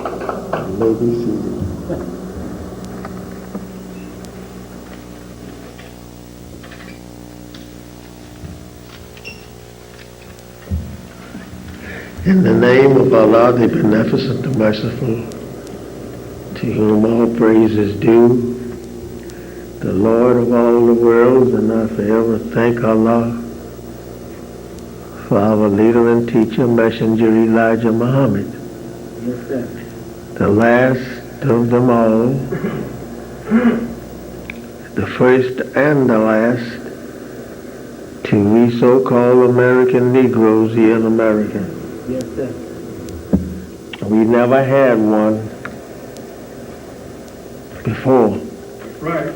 You may be seated. In the name of Allah, the Beneficent, the Merciful, to whom all praise is due, the Lord of all the worlds, and I forever thank Allah for our leader and teacher, Messenger Elijah Muhammad, Yes, sir. the last of them all, the first and the last to we so-called American Negroes here in America. Yes, sir. We never had one before. Right.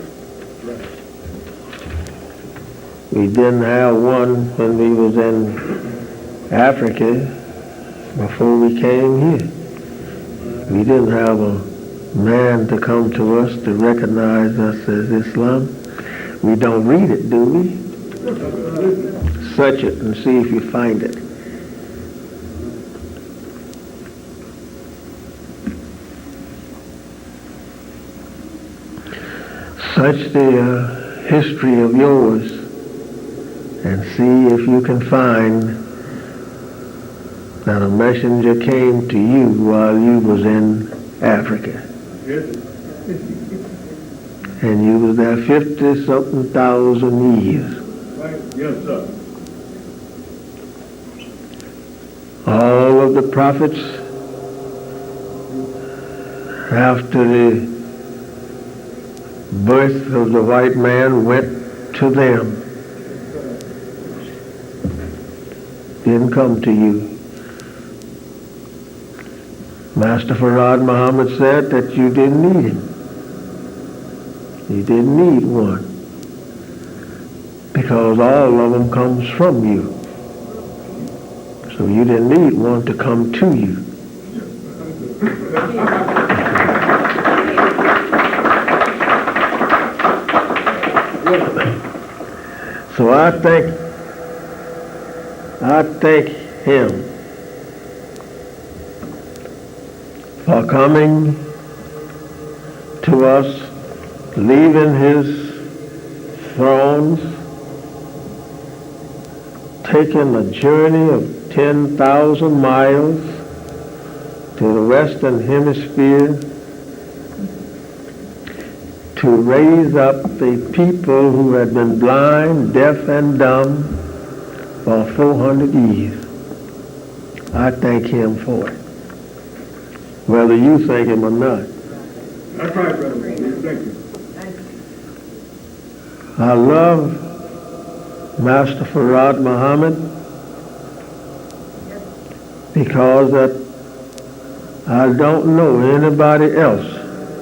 We didn't have one when we was in Africa before we came here. We didn't have a man to come to us to recognize us as Islam. We don't read it, do we? Search it and see if you find it. Search the history of yours and see if you can find that a messenger came to you while you was in Africa. Yes. And you was there 50-something thousand years. Right. Yes, sir. All of the prophets, after the birth of the white man, went to them. Didn't come to you. Master Farad Muhammad said that you didn't need him. You didn't need one. Because all of them comes from you. So you didn't need one to come to you. So I thank him for coming to us, leaving his thrones, taking a journey of 10,000 miles to the Western Hemisphere to raise up the people who had been blind, deaf, and dumb for 400 years. I thank him for it, whether you thank him or not. That's right, brother. Thank you. I love Master Farad Muhammad because that I don't know anybody else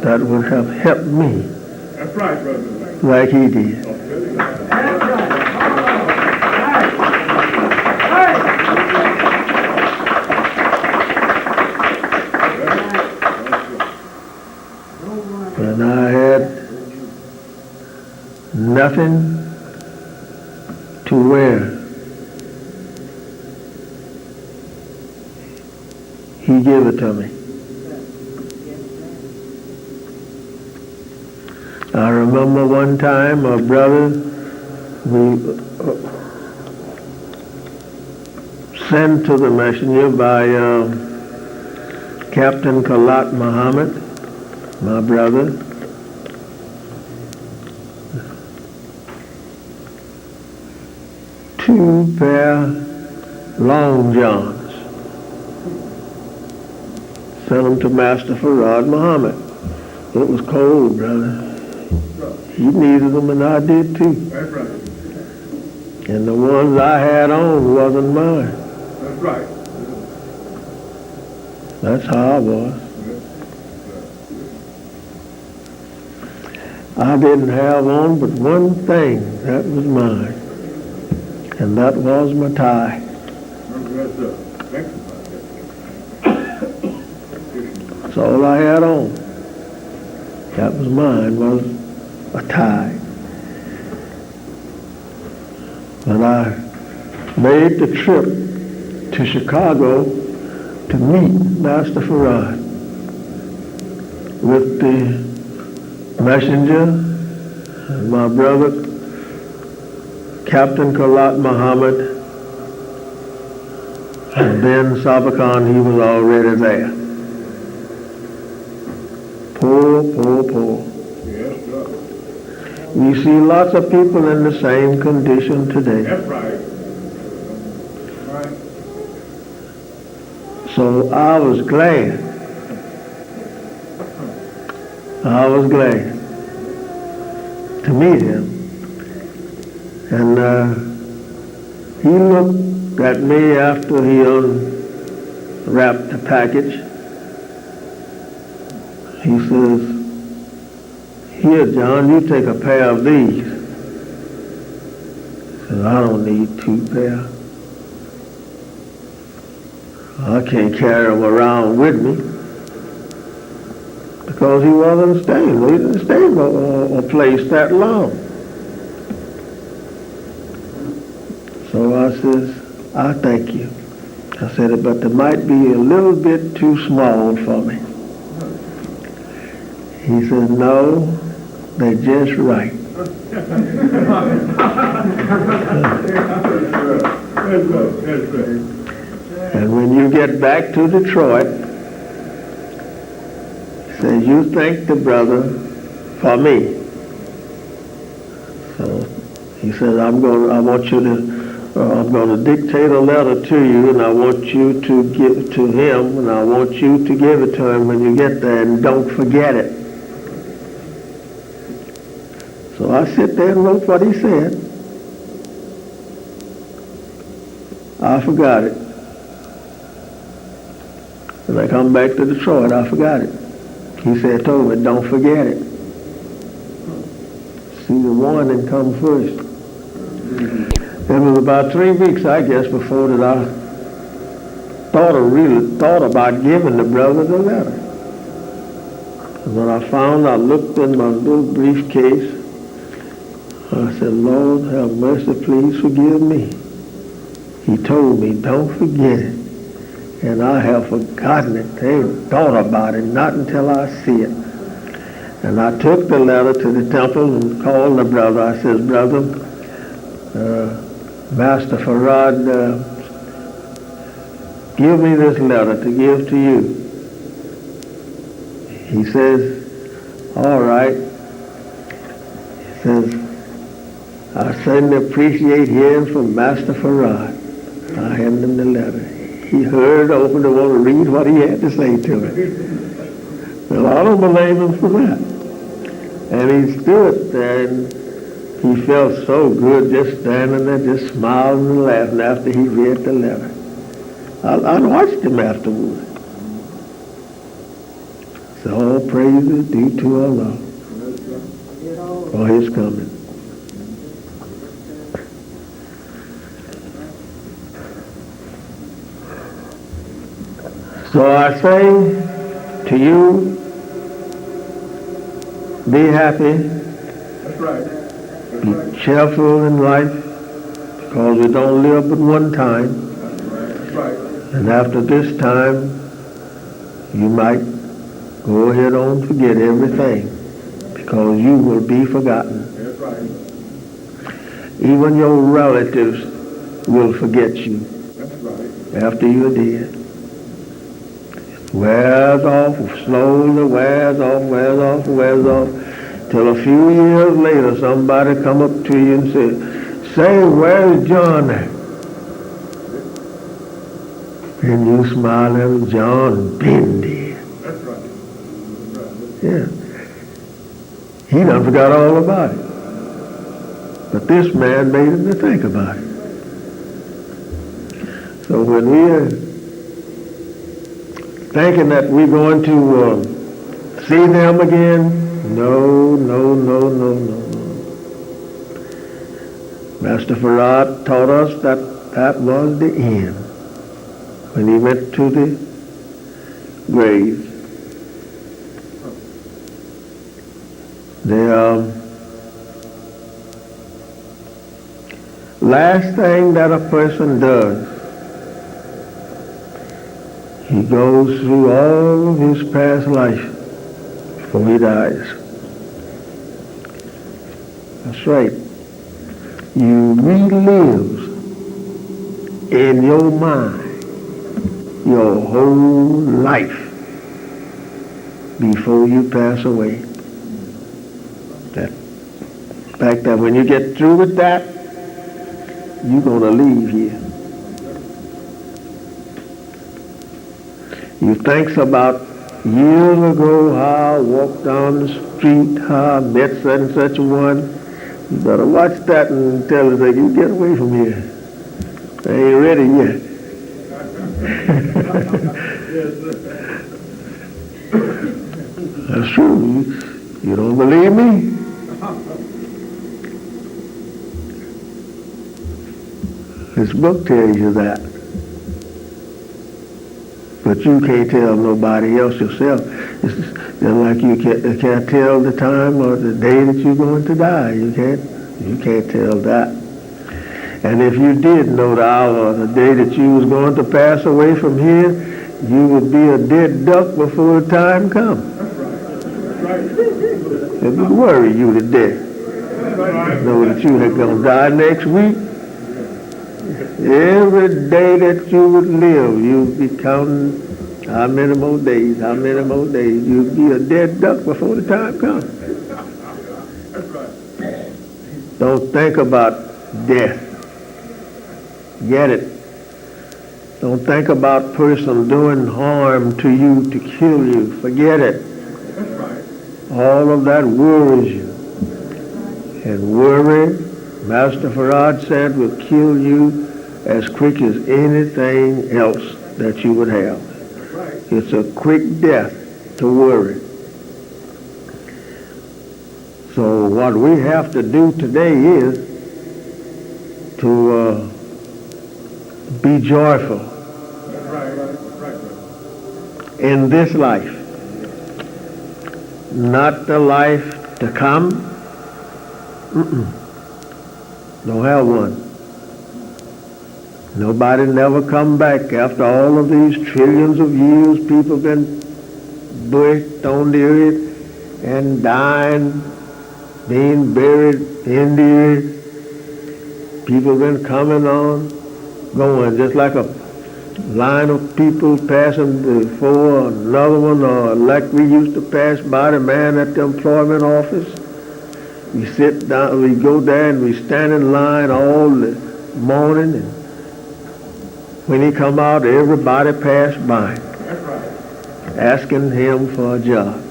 that would have helped me That's right, brother. like he did. When I had nothing to wear, he gave it to me. I remember one time a brother, we sent to the messenger by Captain Kalat Muhammad, my brother, two pair long johns. Sent them to Master Farad Muhammad. It was cold, brother. He needed them and I did too. That's right. And the ones I had on wasn't mine. That's right. That's how I was. I didn't have on but one thing. That was mine. And that was my tie. Yes, sir. Thank you. That's all I had on. That was mine, was a tie. When I made the trip to Chicago to meet Master Farad, with the messenger, and my brother, Captain Kalat Muhammad, and then Sabakan, he was already there. Poor. Yes, sir. We see lots of people in the same condition today. That's right. Right. So I was glad. To meet him. And he looked at me after he unwrapped the package. He says, "Here, John, you take a pair of these." I said, "I don't need 2 pair. I can't carry them around with me." Because he wasn't staying. He didn't stay in a place that long. So I says, "I thank you." I said, "But they might be a little bit too small for me." He said, "No, they're just right." That's good. And when you get back to Detroit, he says, "You thank the brother for me." So he says, I'm going to dictate a letter to you, and I want you to give to him, and I want you to give it to him when you get there, and don't forget it. So I sit there and wrote what he said. I forgot it. When I come back to Detroit, I forgot it. He said, told me, don't forget it. See, the warning come first. It was about 3 weeks, I guess, before that I thought about giving the brother the letter. And when I looked in my little briefcase, I said, Lord, have mercy, please forgive me. He told me, don't forget it. And I have forgotten it. They thought about it, not until I see it. And I took the letter to the temple and called the brother. I said, brother, Master Farad, give me this letter to give to you. He says, all right. He says, I certainly appreciate hearing from Master Farad. I handed him the letter. He heard, opened the one to read what he had to say to me. Well, I don't blame him for that. And he stood there and he felt so good just standing there, just smiling and laughing after he read the letter. I watched him afterward. So all praise is due to Allah for his coming. So I say to you, be happy. That's right. Be cheerful in life, because we don't live but one time. That's right. And after this time, you might go ahead on and forget everything, because you will be forgotten. That's right. Even your relatives will forget you That's right. after you're dead. It wears off, slowly wears off, till a few years later somebody come up to you and say, where's John at? And you smile at him, John been dead. That's right. Yeah. He done forgot all about it. But this man made him to think about it. So when we're thinking that we're going to see them again, no. Master Farad taught us that was the end. When he went to the grave, the last thing that a person does, he goes through all of his past life before he dies. That's right. You relive in your mind your whole life before you pass away. That fact that when you get through with that, you're going to leave here. You think about years ago how I walked down the street, how I met such and such a one. You better watch that and tell her that you get away from here. I ain't ready yet. That's true. You don't believe me? This book tells you that. But you can't tell nobody else yourself. It's just like you can't tell the time or the day that you're going to die. You can't tell that. And if you did know the hour or the day that you was going to pass away from here, you would be a dead duck before the time comes. It would worry you to death. Know that you had going to die next week. Every day that you would live, you'd be counting how many more days. You'd be a dead duck before the time comes. Don't think about death. Get it? Don't think about person doing harm to you to kill you. Forget it. All of that worries you. And worry, Master Farad said, will kill you as quick as anything else that you would have. It's a quick death to worry. So what we have to do today is to be joyful in this life, not the life to come. Don't have one. Nobody never come back after all of these trillions of years. People been pushed on the earth and dying, being buried in the earth. People been coming on, going, just like a line of people passing before another one, or like we used to pass by the man at the employment office. We sit down, we go there and we stand in line all the morning, and when he come out, everybody pass by, asking him for a job.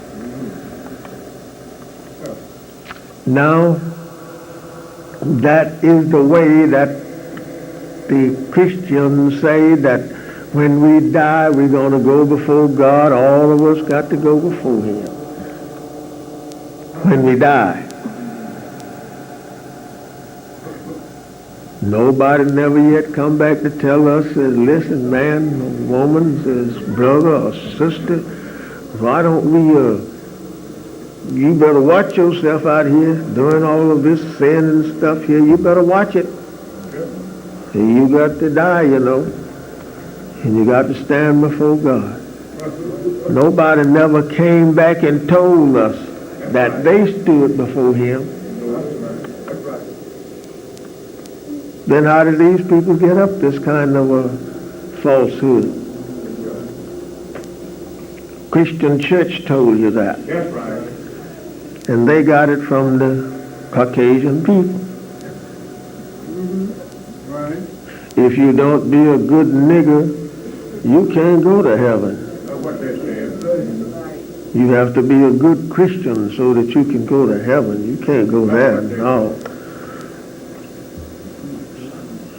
Now, that is the way that the Christians say that when we die, we're going to go before God. All of us got to go before him when we die. Nobody never yet come back to tell us, says, listen, man, or woman, says, brother or sister, why don't we, you better watch yourself out here doing all of this sin and stuff here. You better watch it. And you got to die, you know, and you got to stand before God. Nobody never came back and told us that they stood before him. Then how did these people get up this kind of a falsehood? Christian church told you that. That's right. And they got it from the Caucasian people. Right. If you don't be a good nigger, you can't go to heaven. That's what they said. You have to be a good Christian so that you can go to heaven. You can't go there, no.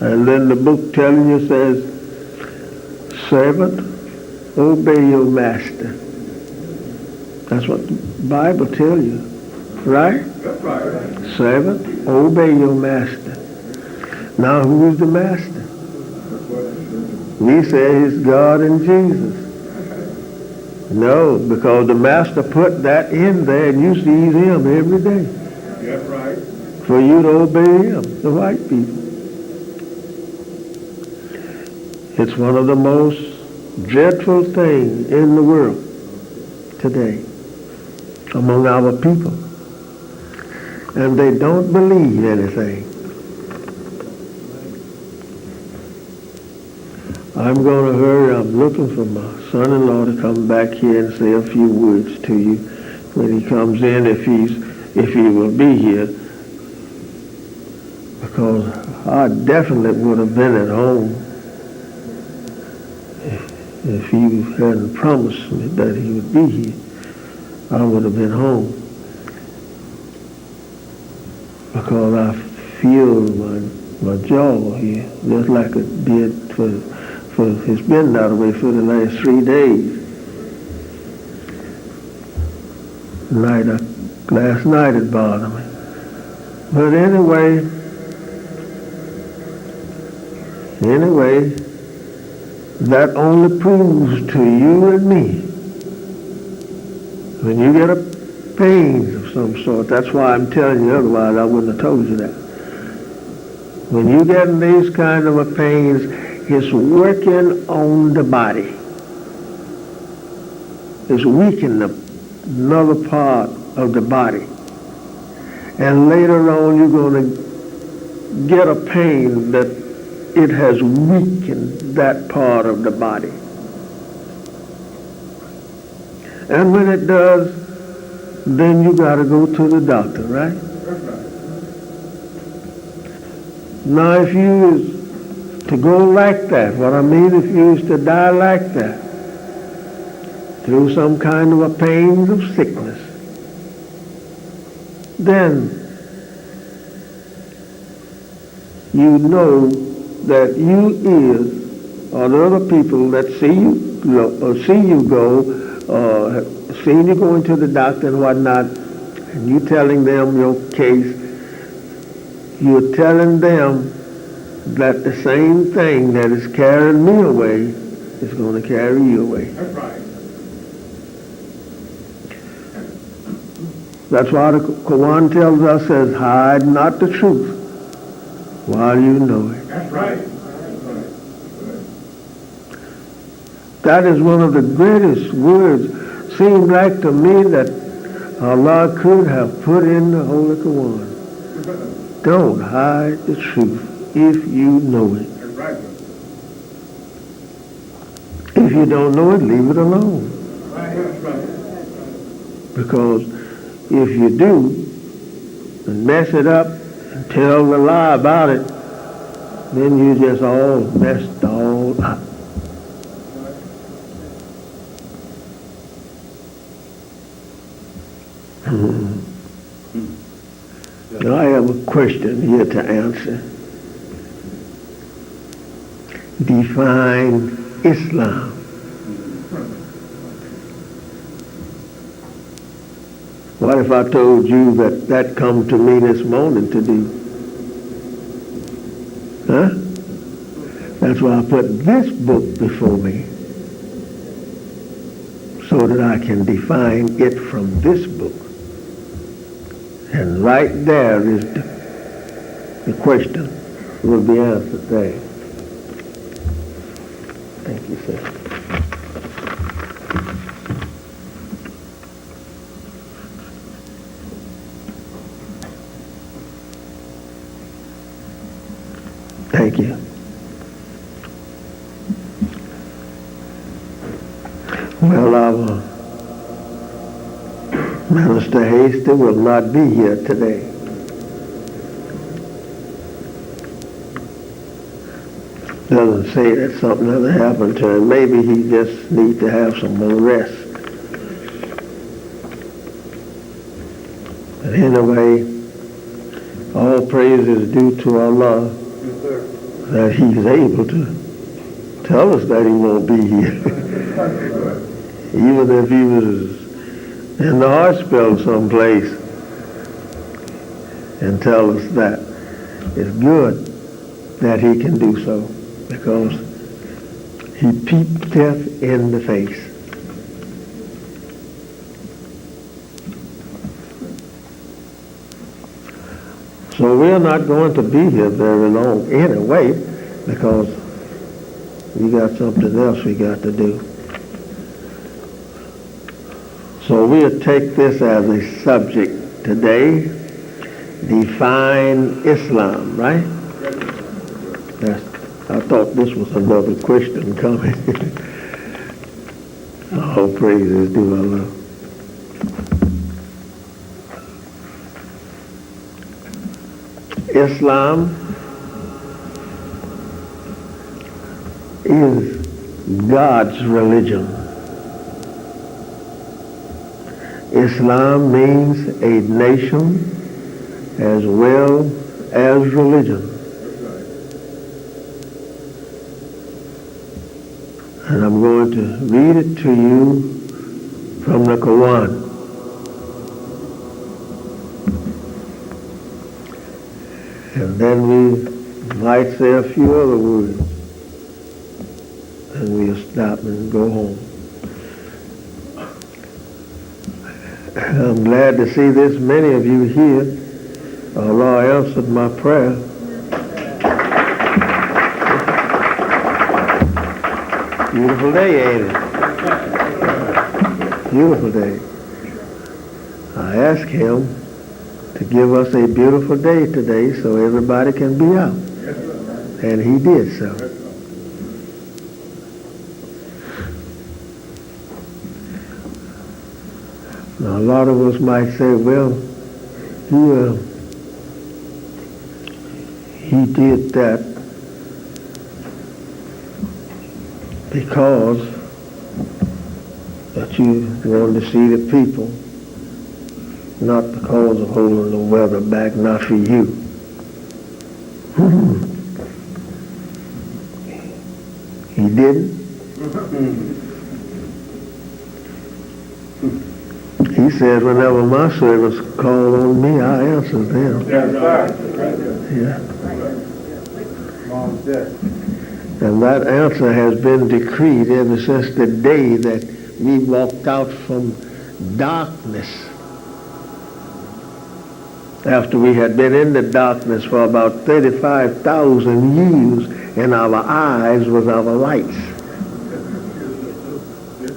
And then the book telling you says, servant, obey your master. That's what the Bible tells you, right? That's right. Servant, obey your master. Now, who is the master? We say it's God and Jesus. No, because the master put that in there and you see him every day. That's right. For you to obey him, the white people. It's one of the most dreadful things in the world today. among our people. And they don't believe anything. I'm going to hurry. I'm looking for my son-in-law to come back here and say a few words to you when he comes in, if he will be here. Because I definitely would have been at home if he hadn't promised me that he would be here. I would have been home. Because I feel my jaw here, just like it did for it's been that way for the last 3 days. Last night it bothered me. But anyway, that only proves to you and me, when you get a pain of some sort, that's why I'm telling you, otherwise I wouldn't have told you that. When you get in these kind of a pains, it's working on the body. It's weakening another part of the body. And later on you're going to get a pain that it has weakened that part of the body. And when it does, then you got to go to the doctor, right? That's right. Now if you is to go like that, what I mean, if you is to die like that, through some kind of a pains of sickness, then you know that you is, or the other people that see you go, seen you going to the doctor and whatnot, and you telling them your case, you're telling them that the same thing that is carrying me away is going to carry you away. That's right. That's why the Quran tells us, says, hide not the truth while you know it. That's right. That's right. That is one of the greatest words. Seems like to me that Allah could have put in the Holy Quran. Don't hide the truth if you know it. That's right. If you don't know it, leave it alone. That's right. Because if you do and mess it up and tell the lie about it, then you just all messed all up. Now I have a question here to answer. Define Islam. What if I told you that come to me this morning to do? Huh? That's why I put this book before me, so that I can define it from this book. And right there is the question will be answered there. Thank you, sir. Thank you. Well, our Minister Hasty will not be here today. Doesn't say that something ever happened to him. Maybe he just needs to have some more rest. But anyway, all praise is due to Allah that he's able to tell us that he won't be here. Even if he was in the hospital someplace and tell us that. It's good that he can do so, because he peeped death in the face. So we're not going to be here very long anyway, because we got something else we got to do. So we'll take this as a subject today. Define Islam, right? I thought this was another question coming. All praises to Allah. Islam is God's religion. Islam means a nation as well as religion. And I'm going to read it to you from the Quran. And then we might say a few other words. And we'll stop and go home. I'm glad to see this many of you here. Allah answered my prayer. Beautiful day, ain't it? Beautiful day. I asked him to give us a beautiful day today so everybody can be out. And he did so. Now, a lot of us might say, well, he did that because that you wanted to see the people, not because of holding the weather back, not for you. He didn't. He says, whenever my servants call on me, I answer them. Yeah. And that answer has been decreed ever since the day that we walked out from darkness. After we had been in the darkness for about 35,000 years, and our eyes was our lights.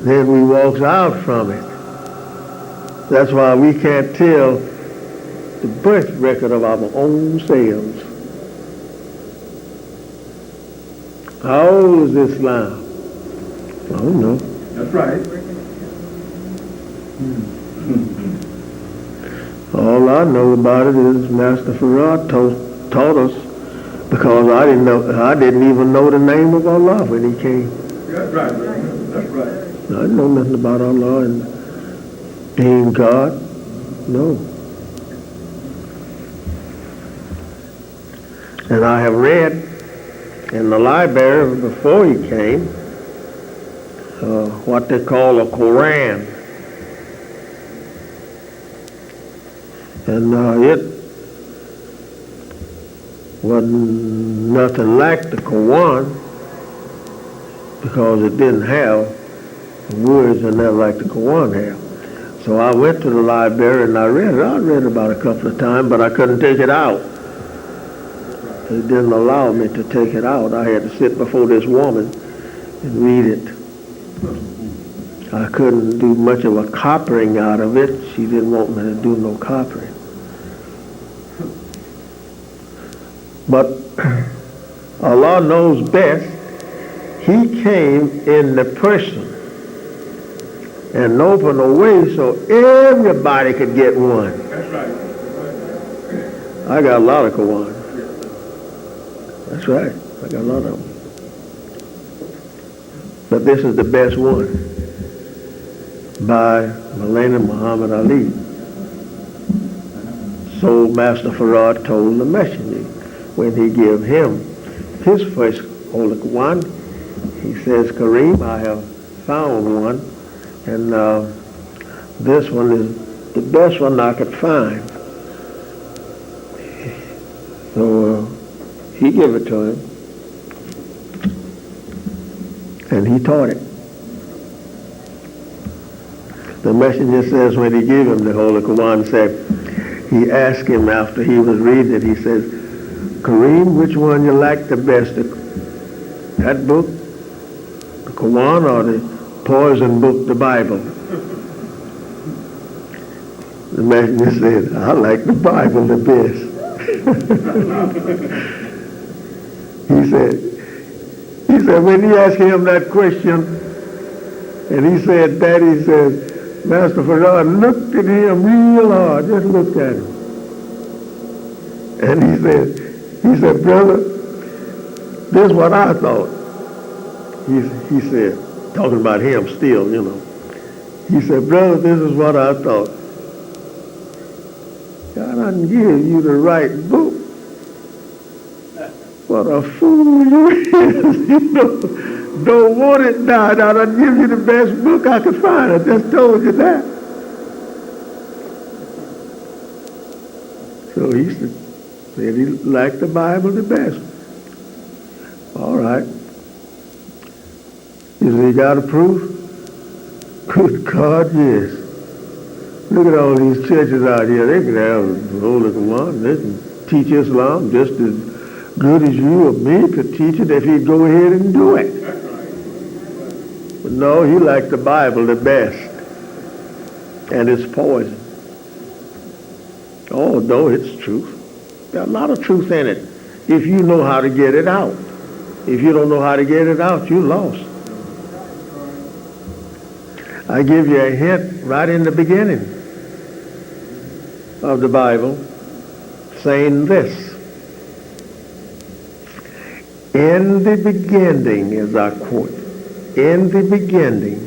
Then we walked out from it. That's why we can't tell the birth record of our own selves. How old is Islam? I don't know. That's right. All I know about it is Master Farad taught us, because I didn't even know the name of Allah when he came. That's right. That's right. I didn't know nothing about Allah and being God. No. And I have read in the library before he came what they call a Quran. And it wasn't nothing like the Quran, because it didn't have words in there like the Quran have. So I went to the library and I read it. I read it about a couple of times, but I couldn't take it out. They didn't allow me to take it out. I had to sit before this woman and read it. I couldn't do much of a copying out of it. She didn't want me to do no copying. But Allah knows best. He came in the person and opened a way so everybody could get one. That's right. I got a lot of Quran. That's right. I got a lot of them. But this is the best one, by Maulana Muhammad Ali. So Master Farad told the messenger when he gave him his first Holy Quran, he says, Kareem, I have found one, and this one is the best one I could find. So he gave it to him, and he taught it. The messenger says when he gave him the Holy Quran, he asked him after he was reading it, he says, Kareem, which one you like the best? That book, the Quran, or the poison book, the Bible? The man just said, I like the Bible the best. he said, when he asked him that question, and he said that, he said, Master Farrar looked at him real hard, just looked at him. And he said, brother, this is what I thought. He said, talking about him still, you know. He said, brother, this is what I thought. God doesn't give you the right book. What a fool you is. You know, don't want it now. I done give you the best book I could find. I just told you that. So he said he liked the Bible the best. All right. You say, you got a proof? Good God, yes. Look at all these churches out here. They can have the Holy Quran. They can teach Islam just as good as you or me could teach it if he'd go ahead and do it. But no, he liked the Bible the best. And it's poison. Oh, no, it's truth. There's a lot of truth in it if you know how to get it out. If you don't know how to get it out, you're lost. I give you a hint right in the beginning of the Bible, saying this. In the beginning, as I quote, in the beginning,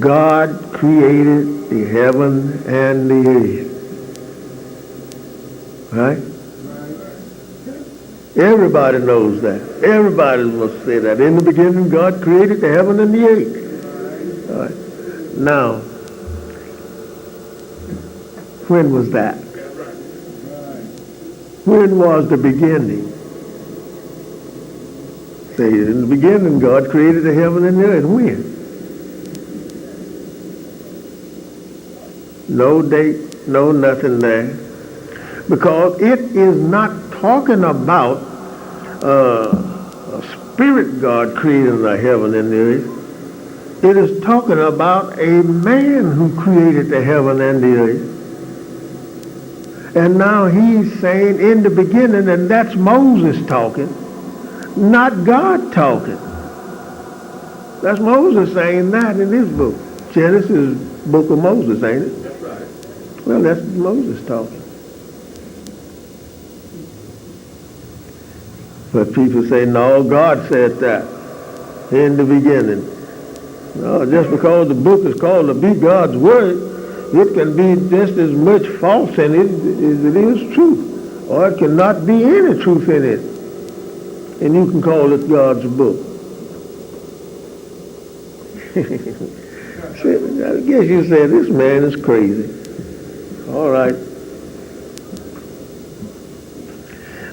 God created the heaven and the earth. Right? Everybody knows that. Everybody must say that. In the beginning, God created the heaven and the earth. All right. Now, when was that? When was the beginning? Say, in the beginning, God created the heaven and the earth. When? No date, no nothing there. Because it is not talking about a spirit God creating the heaven and the earth. It is talking about a man who created the heaven and the earth. And now he's saying in the beginning, and that's Moses talking, not God talking. That's Moses saying that in his book. Genesis, book of Moses, ain't it? That's right. Well, that's Moses talking. But people say, no, God said that in the beginning. No, just because the book is called to be God's word, it can be just as much false in it as it is truth. Or it cannot be any truth in it. And you can call it God's book. I guess you say, this man is crazy. All right.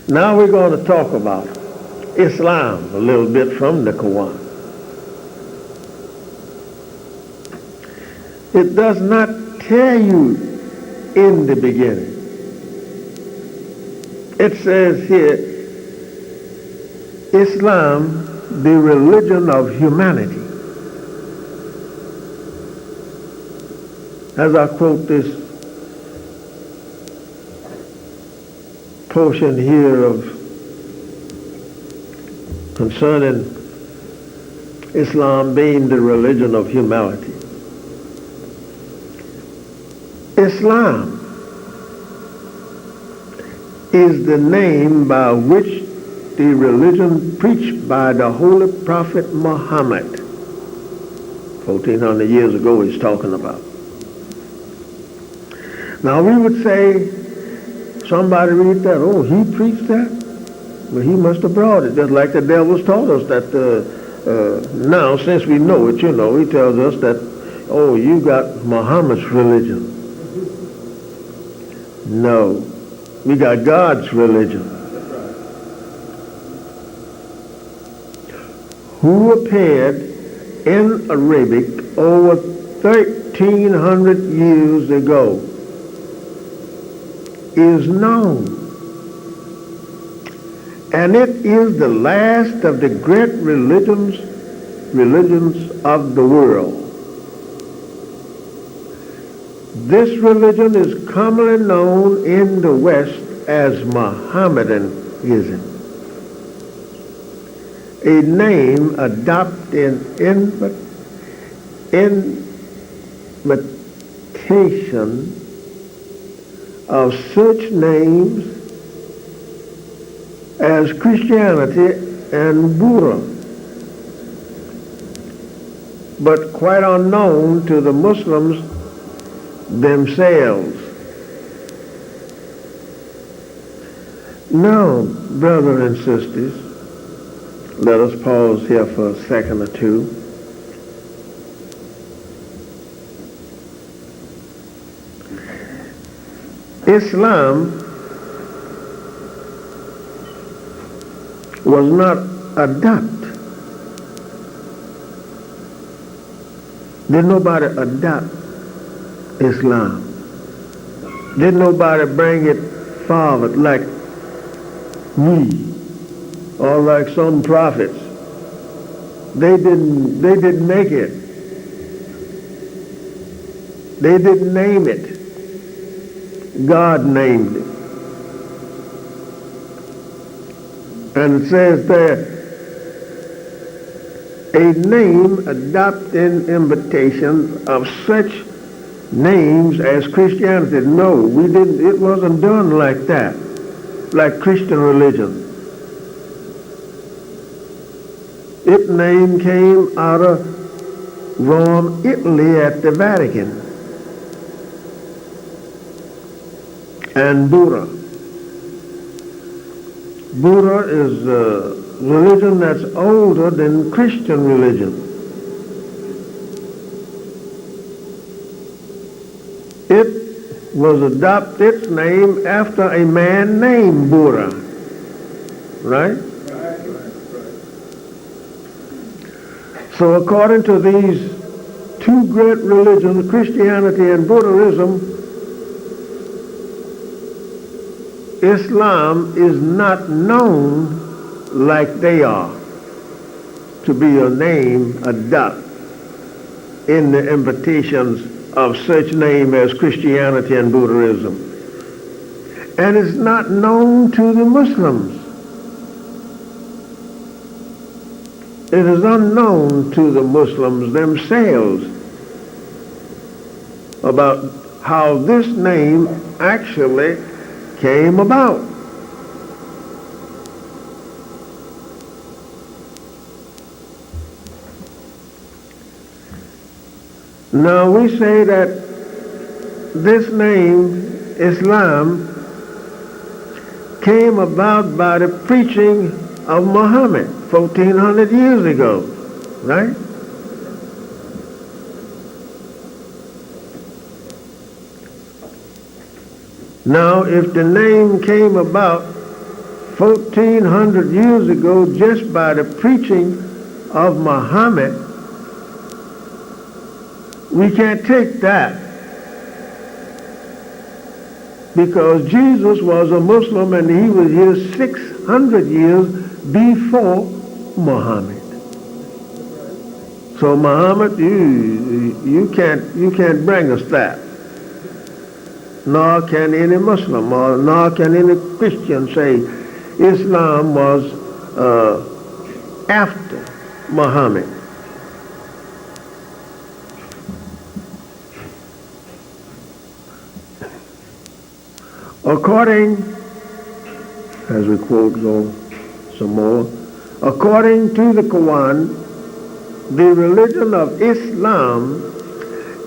Now we're going to talk about Islam a little bit from the Quran. It does not tell you in the beginning. It says here, Islam, the religion of humanity. As I quote this portion here of concerning Islam being the religion of humanity. Islam is the name by which the religion preached by the Holy Prophet Muhammad, 1400 years ago he's talking about. Now we would say, somebody read that, oh, he preached that? Well, he must have brought it, just like the devil's taught us that now, since we know it, you know, he tells us that, oh, you got Muhammad's religion. No, we got God's religion. Who appeared in Arabic over 1,300 years ago is known. And it is the last of the great religions of the world. This religion is commonly known in the West as Mohammedanism, a name adopted in imitation of such names as Christianity and Buddha, but quite unknown to the Muslims themselves. Now, brothers and sisters, let us pause here for a second or two. Islam was not adopted. Did nobody adopt Islam? Did nobody bring it forward like me or like some prophets? They didn't make it. They didn't name it. God named it. And it says there, a name adopted in imitation of such names as Christianity. No, we didn't. It wasn't done like that, like Christian religion. Its name came out of Rome, Italy, at the Vatican, and Buddha. Buddha is a religion that's older than Christian religion. It was adopted its name after a man named Buddha, right? So according to these two great religions, Christianity and Buddhism, Islam is not known like they are to be a name adopted in the invitations of such name as Christianity and Buddhism. And it's not known to the Muslims. It is unknown to the Muslims themselves about how this name actually came about. Now we say that this name, Islam, came about by the preaching of Muhammad 1400 years ago, right? Now, if the name came about 1400 years ago just by the preaching of Muhammad, we can't take that, because Jesus was a Muslim and he was here 600 years before Muhammad. So Muhammad, you can't bring us that. Nor can any Muslim, or nor can any Christian say Islam was after Muhammad. According, as we quote some more, according to the Quran, the religion of Islam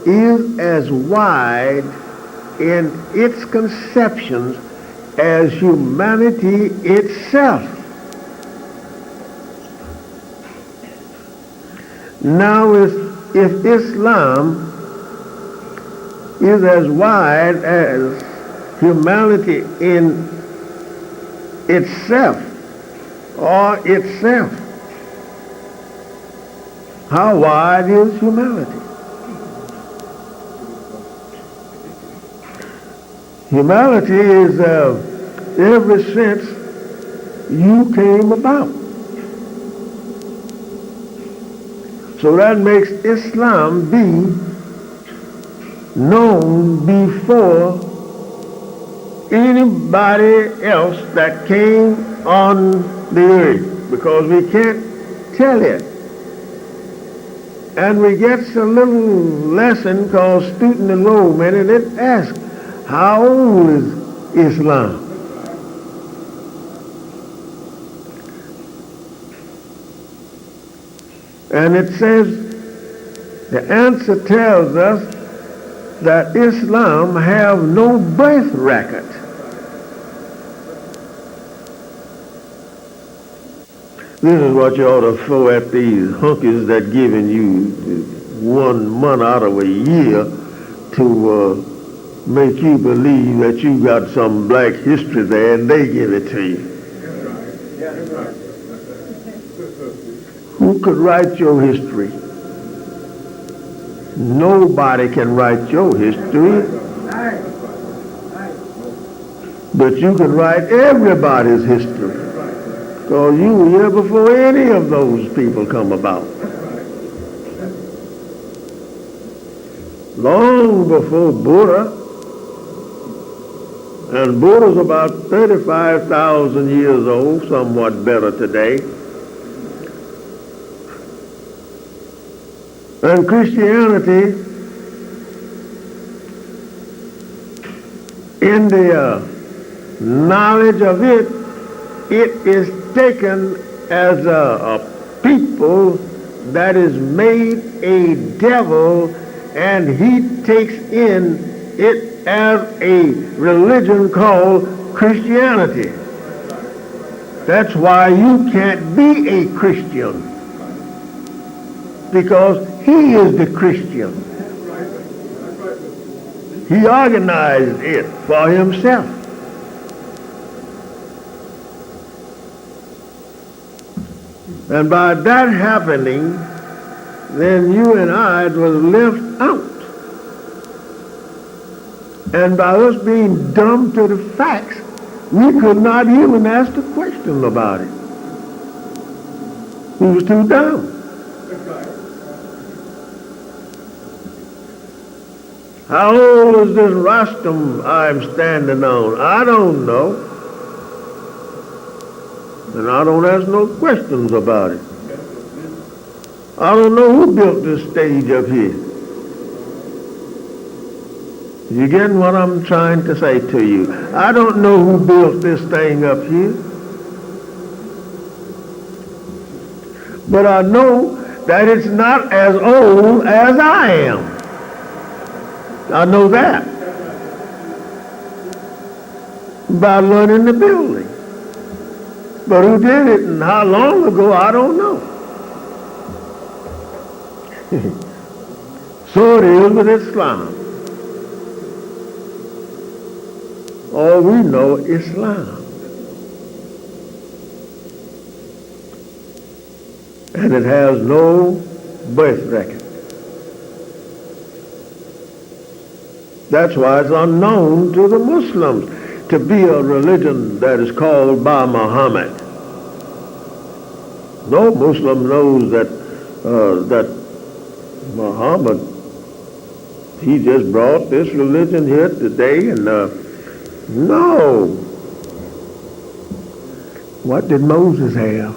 is as wide in its conceptions as humanity itself. Now, if Islam is as wide as humanity in itself, how wide is humanity? Humanity is ever since you came about. So that makes Islam be known before anybody else that came on the earth, because we can't tell it. And we get a little lesson called Student Enrollment, and it asks, how old is Islam? And it says, the answer tells us that Islam have no birth record. This is what you ought to throw at these hunkies that giving you 1 month out of a year to make you believe that you got some black history there, and they give it to you. Who could write your history? Nobody can write your history. But you can write everybody's history, because you were here before any of those people come about. Long before Buddha, and Buddha's about 35,000 years old, somewhat better today. And Christianity, in the knowledge of it, it is taken as a people that is made a devil, and he takes in it as a religion called Christianity. That's why you can't be a Christian, because he is the Christian. He organized it for himself. And by that happening, then you and I was left out. And by us being dumb to the facts, we could not even ask a question about it. We was too dumb. How old is this rostrum I'm standing on? I don't know. And I don't ask no questions about it. I don't know who built this stage up here. You getting what I'm trying to say to you? I don't know who built this thing up here. But I know that it's not as old as I am. I know that by learning the building. But who did it and how long ago, I don't know. So it is with Islam. All we know is Islam. And it has no birth record. That's why it's unknown to the Muslims to be a religion that is called by Muhammad. No Muslim knows that Muhammad, he just brought this religion here today, and no. What did Moses have?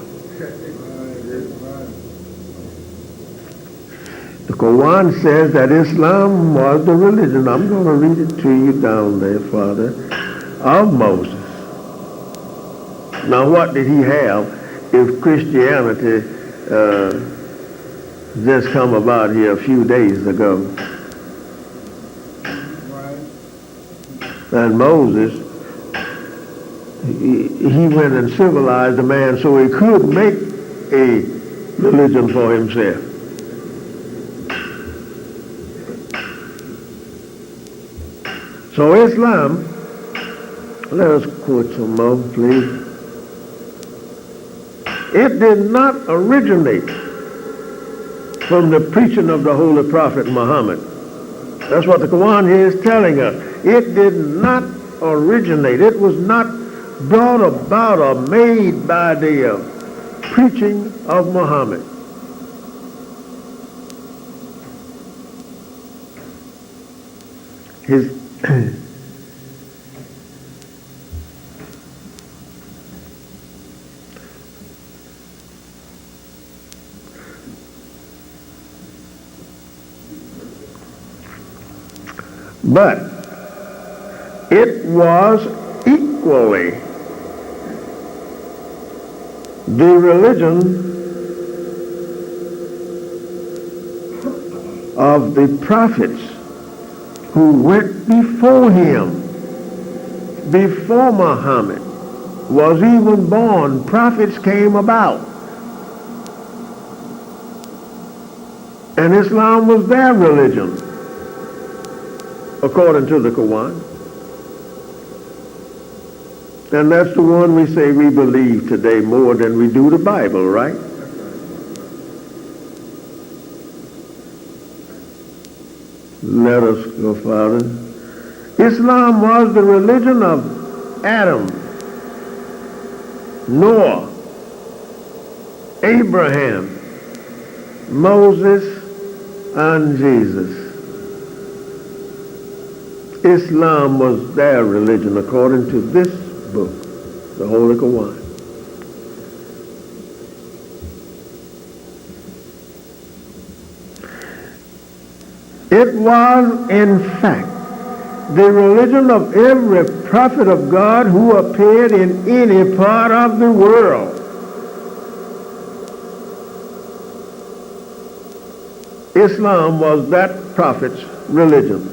The Quran says that Islam was the religion. I'm going to read it to you down there, Father, of Moses. Now, what did he have if Christianity just come about here a few days ago? And Moses, he went and civilized a man so he could make a religion for himself. So Islam, let us quote some more, please. It did not originate from the preaching of the Holy Prophet Muhammad. That's what the Quran here is telling us. It did not originate. It was not brought about or made by the preaching of Muhammad. his but it was equally the religion of the prophets who went before him, before Muhammad was even born. Prophets came about, and Islam was their religion according to the Quran. And that's the one we say we believe today more than we do the Bible, right? Let us go, Father. Islam was the religion of Adam, Noah, Abraham, Moses, and Jesus. Islam was their religion according to this book, the Holy Quran. It was, in fact, the religion of every prophet of God who appeared in any part of the world. Islam was that prophet's religion.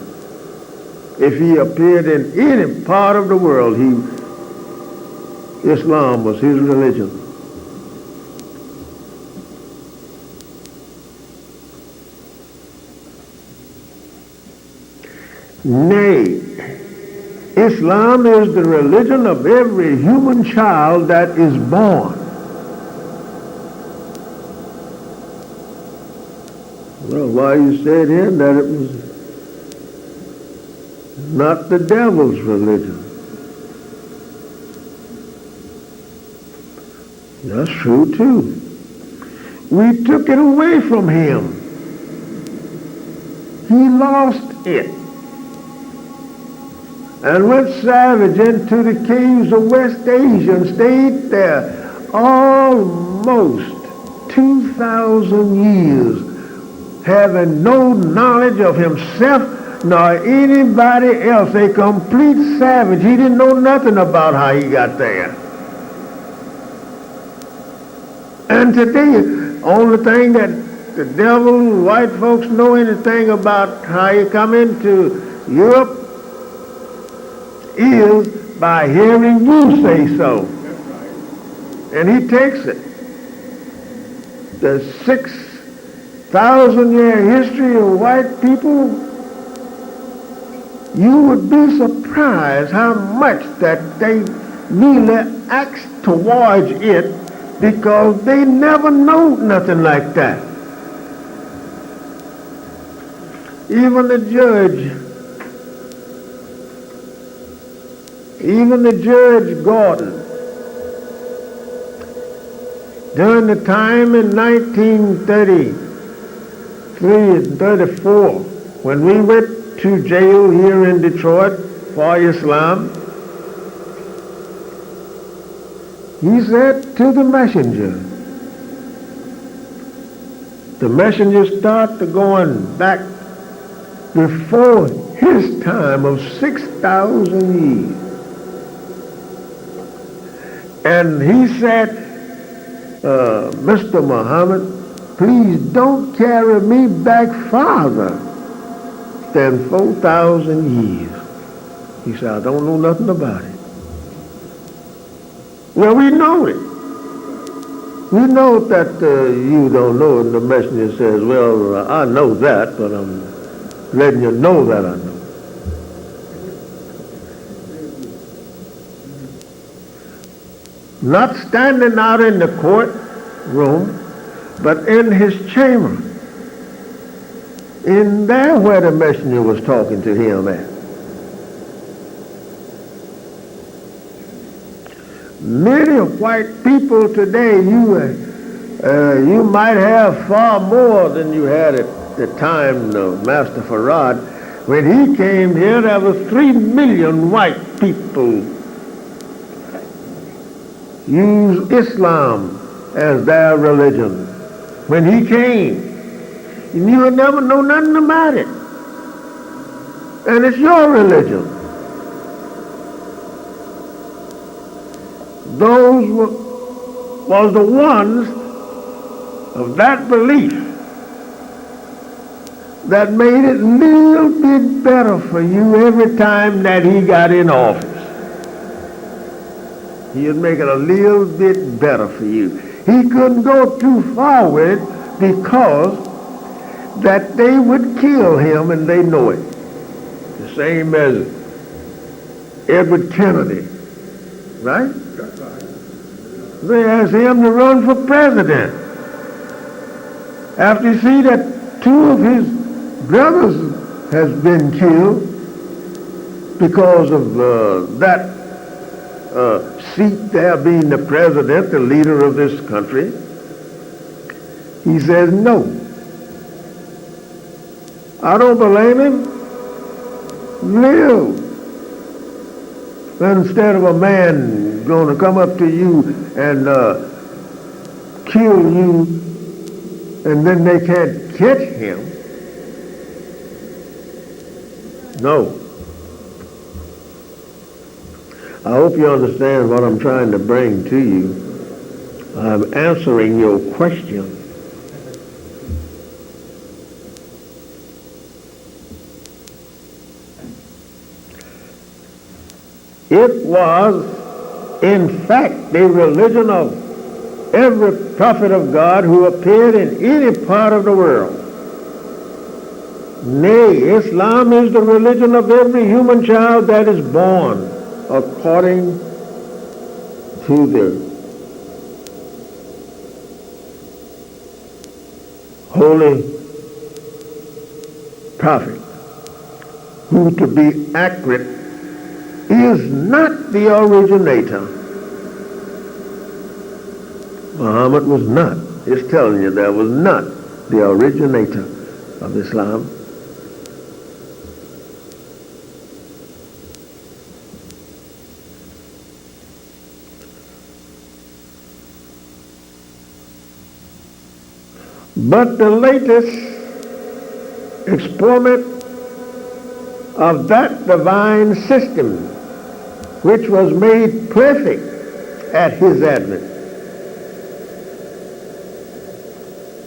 If he appeared in any part of the world, Islam was his religion. Nay, Islam is the religion of every human child that is born. Well, why you said here that it was not the devil's religion? That's true too. We took it away from him. He lost it and went savage into the caves of West Asia and stayed there almost 2,000 years, having no knowledge of himself nor anybody else. A complete savage. He didn't know nothing about how he got there. And today, only thing that the devil, white folks know anything about how he come into Europe is by hearing you say so. And he takes it. The 6,000-year history of white people, you would be surprised how much that they really act towards it, because they never know nothing like that. Even the Judge Gordon, during the time in 1933 and 34, when we went to jail here in Detroit for Islam, he said to the messenger started going back before his time of 6,000 years. And he said, Mr. Muhammad, please don't carry me back farther than 4,000 years. He said, I don't know nothing about it. Well, we know it. We know that you don't know, and the messenger says, well, I know that, but I'm letting you know that I know. Not standing out in the courtroom, but in his chamber. In there where the messenger was talking to him at. Many white people today, you might have far more than you had at the time of Master Farad, When he came here, there was 3 million white people use Islam as their religion. When he came, and you would never know nothing about it. And it's your religion. Those was the ones of that belief that made it a little bit better for you every time that he got in office. He would make it a little bit better for you. He couldn't go too far with it because that they would kill him, and they know it. The same as Edward Kennedy, right? They asked him to run for president. After you see that 2 of his brothers has been killed because of that seat there being the president, the leader of this country, he says no. I don't blame him. Live. Instead of a man going to come up to you and kill you, and then they can't catch him. No. I hope you understand what I'm trying to bring to you. I'm answering your question. It was, in fact, the religion of every prophet of God who appeared in any part of the world. Nay, Islam is the religion of every human child that is born according to the holy prophet, who, to be accurate, is not the originator. Muhammad was not. It's telling you that was not the originator of Islam. But the latest experiment of that divine system, which was made perfect at his advent.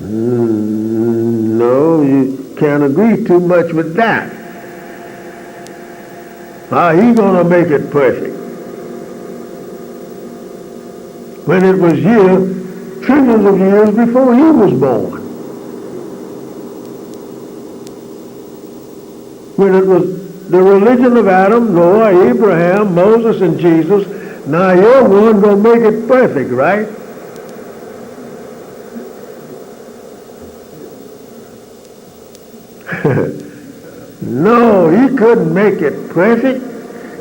No, you can't agree too much with that. How he gonna make it perfect? When it was here, trillions of years before he was born. When it was the religion of Adam, Noah, Abraham, Moses, and Jesus, now your one gonna make it perfect, right? No, he couldn't make it perfect.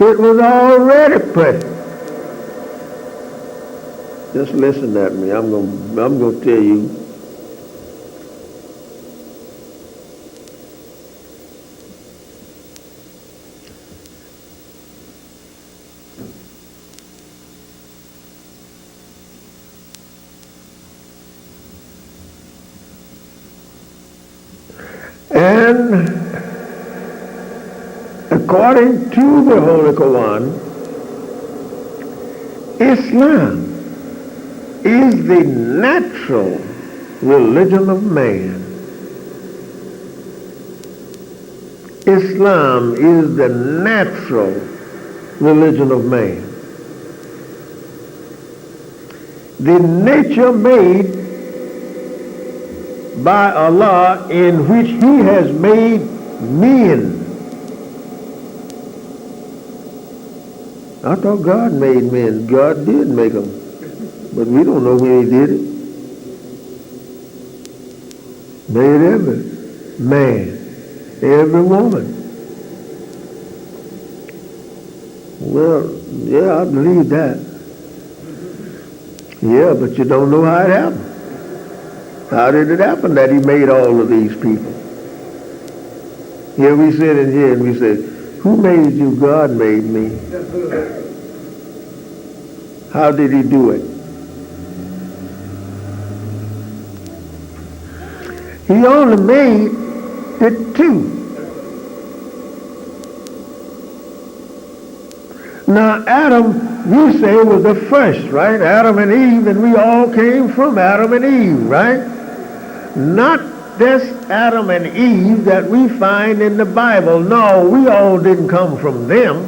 It was already perfect. Just listen at me. I'm gonna tell you. And according to the Holy Quran, Islam is the natural religion of man. Islam is the natural religion of man. The nature made by Allah in which he has made men. I thought God made men. God did make them. But we don't know when he did it. Made every man, every woman. Well, yeah, I believe that. Yeah, but you don't know how it happened. How did it happen that he made all of these people? Here we sit in here and we say, who made you? God made me. Yes, sir. How did he do it? He only made the two. Now, Adam, you say, was the first, right? Adam and Eve, and we all came from Adam and Eve, right? Not this Adam and Eve that we find in the Bible. No, we all didn't come from them.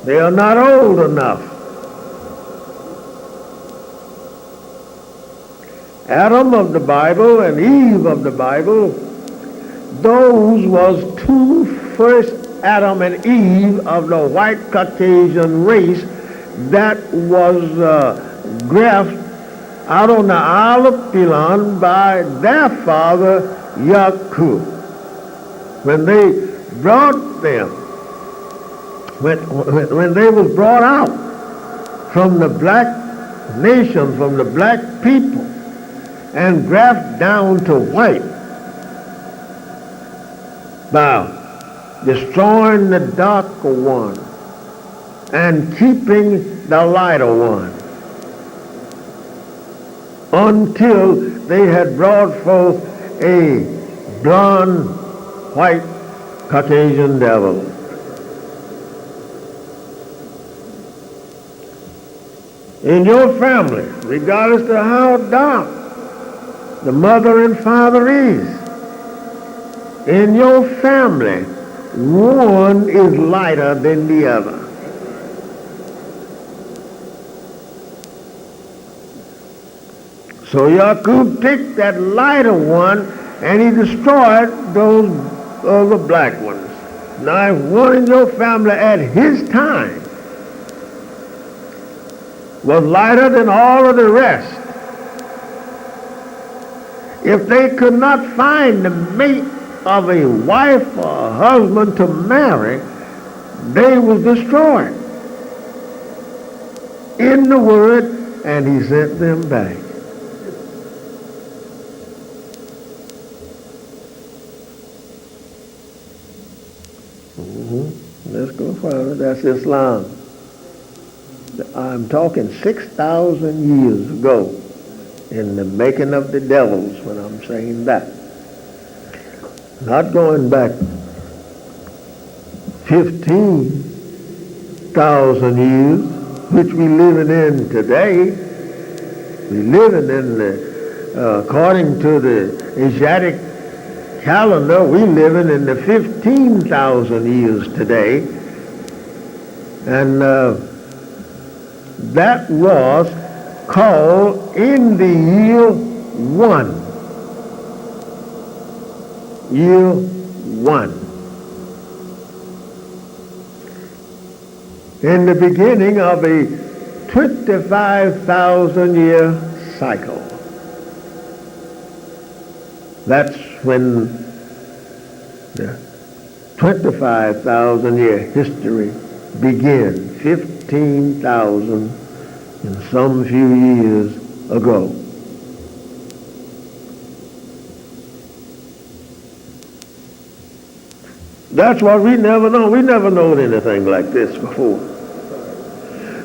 They are not old enough. Adam of the Bible and Eve of the Bible, those was two first Adam and Eve of the white Caucasian race that was grafted out on the Isle of Elon by their father Yaakov. When they brought them, when they was brought out from the black nation, from the black people, and grafted down to white by destroying the darker one and keeping the lighter one until they had brought forth a blonde, white Caucasian devil. In your family, regardless of how dark the mother and father is, in your family, one is lighter than the other. So Yaakov took that lighter one and he destroyed those other black ones. Now, if one in your family at his time was lighter than all of the rest, if they could not find the mate of a wife or a husband to marry, they was destroyed. In the word, and he sent them back. Let's go further. That's Islam. I'm talking 6,000 years ago in the making of the devils when I'm saying that. Not going back 15,000 years, which we living in today. We living in the, according to the Asiatic calendar, we living in the 15,000 years today. And that was called in the year 1. Year 1. In the beginning of a 25,000-year cycle. That's when the 25,000-year history began, 15,000 and some few years ago. That's what we never know. We never known anything like this before.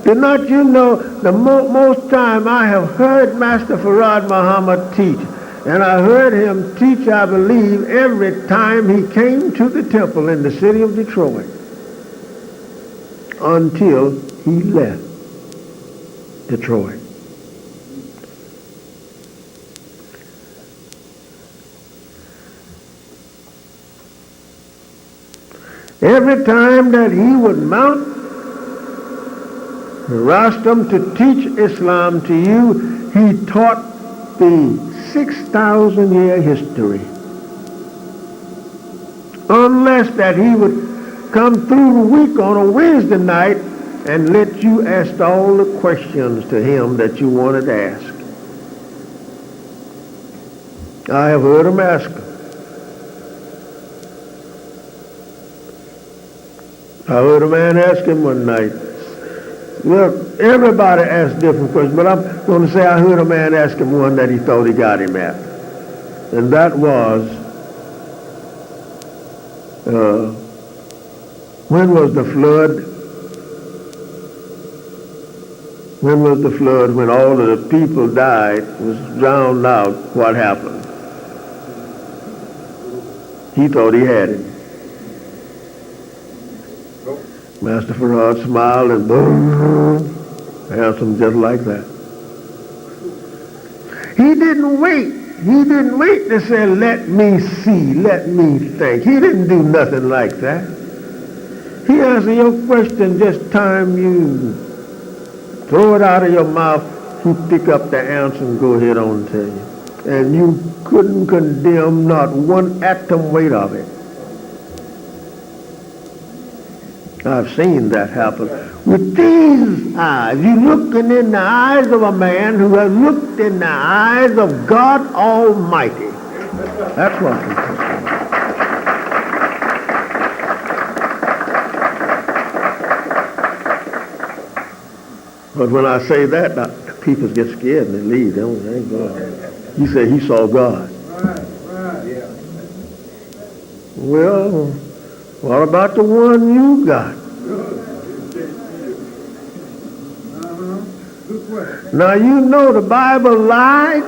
Did not you know the most time I have heard Master Farad Muhammad teach, and I heard him teach, I believe, every time he came to the temple in the city of Detroit until he left Detroit. Every time that he would mount the rostrum to teach Islam to you, he taught the 6,000-year history. Unless that he would come through the week on a Wednesday night and let you ask all the questions to him that you wanted to ask. I have heard him ask them. I heard a man ask him one night. Well, everybody asks different questions, but I'm going to say I heard a man ask him one that he thought he got him at. And that was, When was the flood? When was the flood? When all of the people died, was drowned out, what happened? He thought he had it. Master Farad smiled and boom, answered just like that. He didn't wait. He didn't wait to say, let me see, let me think. He didn't do nothing like that. He answered your question just time you throw it out of your mouth, he pick up the answer and go ahead on and tell you. And you couldn't condemn not one atom weight of it. I've seen that happen. With these eyes, you're looking in the eyes of a man who has looked in the eyes of God Almighty. That's what we talking about. But when I say that, people get scared and they leave. They ain't going. He said he saw God. Right, yeah. Well, what about the one you got? Good question. Now you know the Bible lied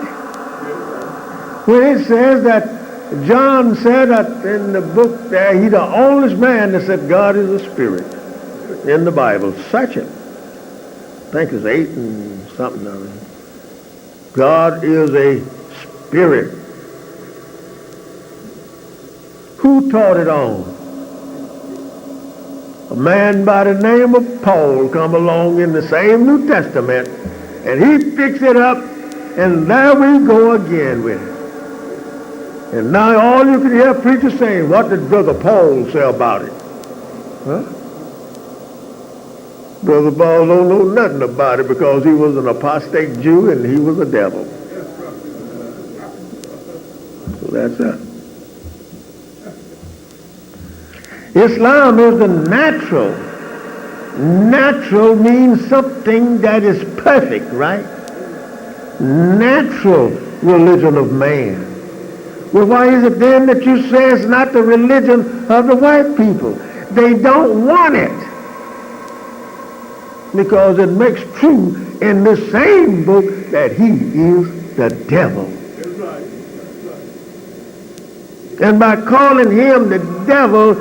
when it says that John said that in the book there, he's the only man that said God is a spirit in the Bible. Search it. I think it's 8 and something of it. God is a spirit. Who taught it on? A man by the name of Paul come along in the same New Testament, and he picks it up, and there we go again with it. And now all you can hear preachers saying, what did Brother Paul say about it? Huh? Brother Paul don't know nothing about it because he was an apostate Jew and he was a devil. So that's it. Islam is the natural. Natural means something that is perfect, right? Natural religion of man. Well, why is it then that you say it's not the religion of the white people? They don't want it. Because it makes true in the same book that he is the devil. That's right. And by calling him the devil,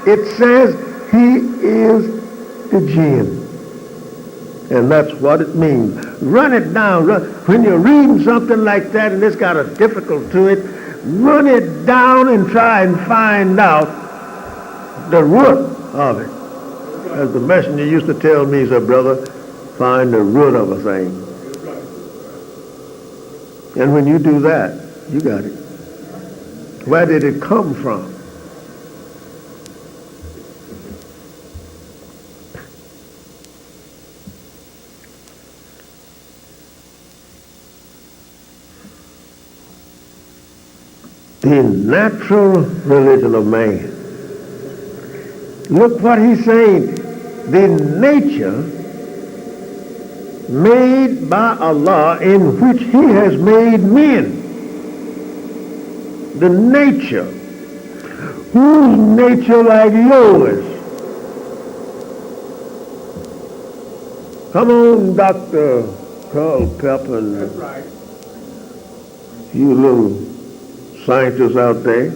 it says he is the jinn. And that's what it means. Run it down. When you're reading something like that and it's got a difficult to it, run it down and try and find out the root of it. As the messenger used to tell me, he said, brother, find the root of a thing. And when you do that, you got it. Where did it come from? The natural religion of man. Look what he's saying. The nature made by Allah in which he has made men. The nature. Whose nature like yours? Come on, Dr. Carl Pepper. That's right. You little scientists out there.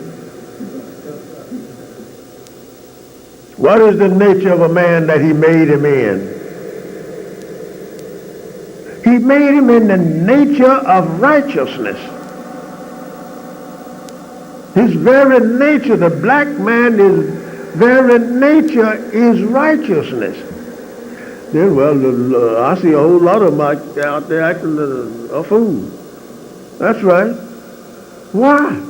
What is the nature of a man that he made him in? He made him in the nature of righteousness. His very nature, the black man, his very nature is righteousness. Then, well, I see a whole lot of them out there acting a fool. That's right. Why?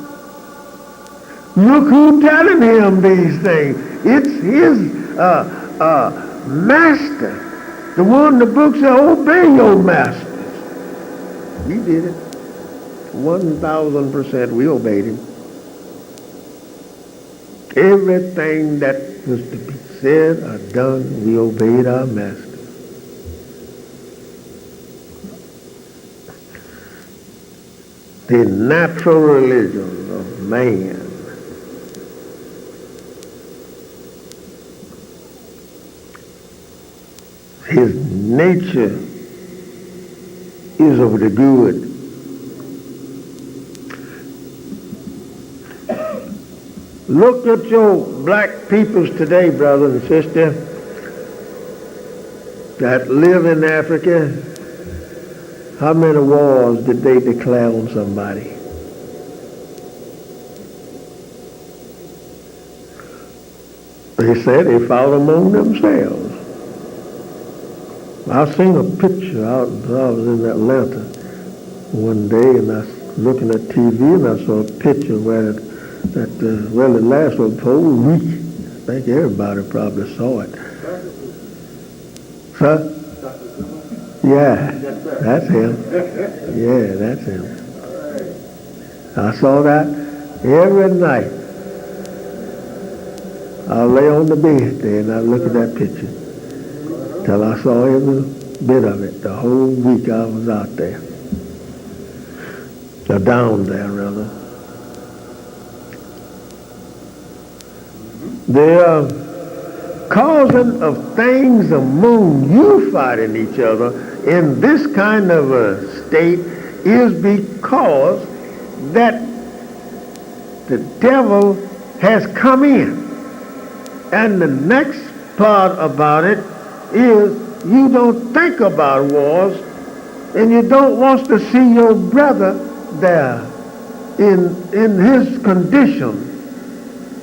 Look who's telling him these things. It's his master. The one in the book said, obey your masters. We did it. 1,000% we obeyed him. Everything that was to be said or done, we obeyed our master. The natural religion of man His nature is of the good. Look at your black peoples today, brother and sister, that live in Africa. How many wars did they declare on somebody? They said they fought among themselves. I seen a picture out. I was in Atlanta one day, and I was looking at TV, and I saw a picture where it lasted a whole week. I think everybody probably saw it. Huh? Yeah, that's him. Yeah, that's him. I saw that every night. I lay on the bed there and I look at that picture till I saw every bit of it. The whole week I was out there. Or down there, rather. The causing of things among you fighting each other in this kind of a state is because that the devil has come in. And the next part about it is you don't think about wars and you don't want to see your brother there in his condition.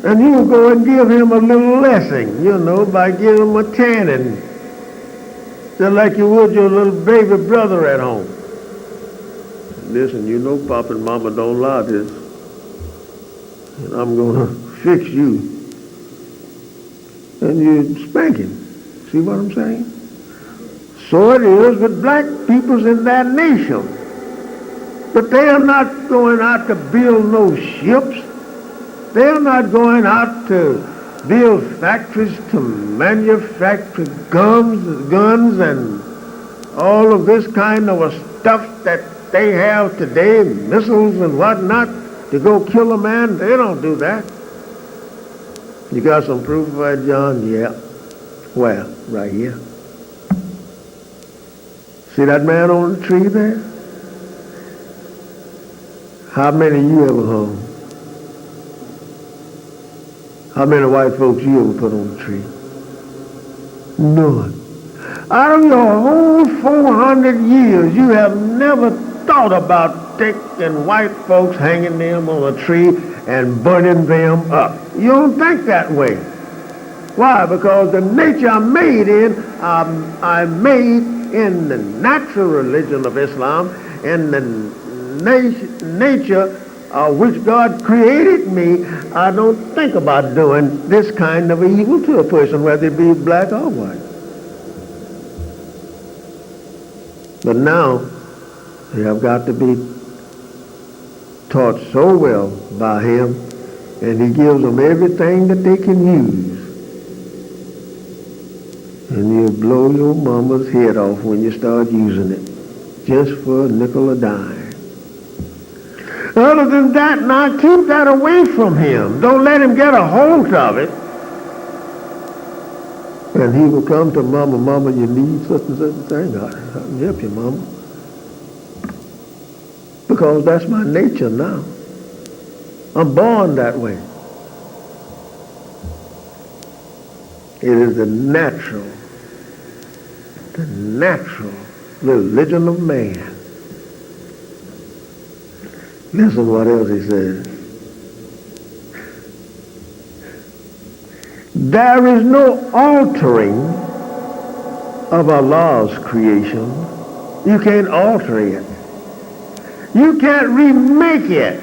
And you go and give him a little lesson, by giving him a tanning, just like you would your little baby brother at home. Listen, Papa and Mama don't like this. And I'm going to fix you. And you spank him. See what I'm saying? So it is with black peoples in that nation. But they are not going out to build no ships. They are not going out to build factories to manufacture guns and all of this kind of stuff that they have today, missiles and whatnot, to go kill a man. They don't do that. You got some proof of that, John? Yeah. Where? Right here. See that man on the tree there? How many of you ever hung? How many white folks you ever put on the tree? None. Out of your whole 400 years, you have never thought about taking white folks, hanging them on a tree and burning them up. You don't think that way. Why? Because the nature I'm made in, I'm made in the natural religion of Islam, and the nature which God created me. I don't think about doing this kind of evil to a person, whether it be black or white. But now, they have got to be taught so well by him, and he gives them everything that they can use. And you'll blow your mama's head off when you start using it, just for a nickel a dime. Other than that, now keep that away from him. Don't let him get a hold of it. And he will come to Mama, Mama, you need such and such a thing. I can help you, Mama. Because that's my nature now. I'm born that way. It is the natural religion of man. Listen what else he says. There is no altering of Allah's creation. You can't alter it. You can't remake it.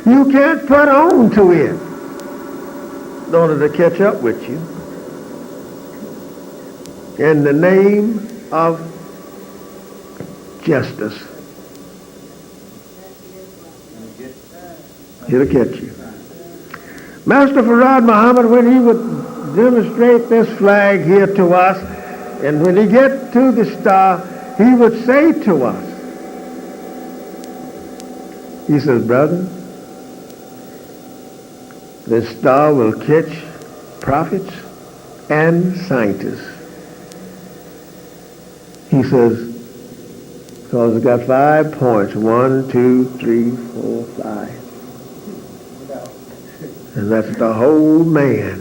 You can't put on to it in order to catch up with you. In the name of justice. It'll catch you. Master Farad Muhammad, when he would demonstrate this flag here to us, and when he get to the star, he would say to us, he says, brother, this star will catch prophets and scientists. He says, because it's got 5 points, 1, 2, 3, 4, 5. And that's the whole man.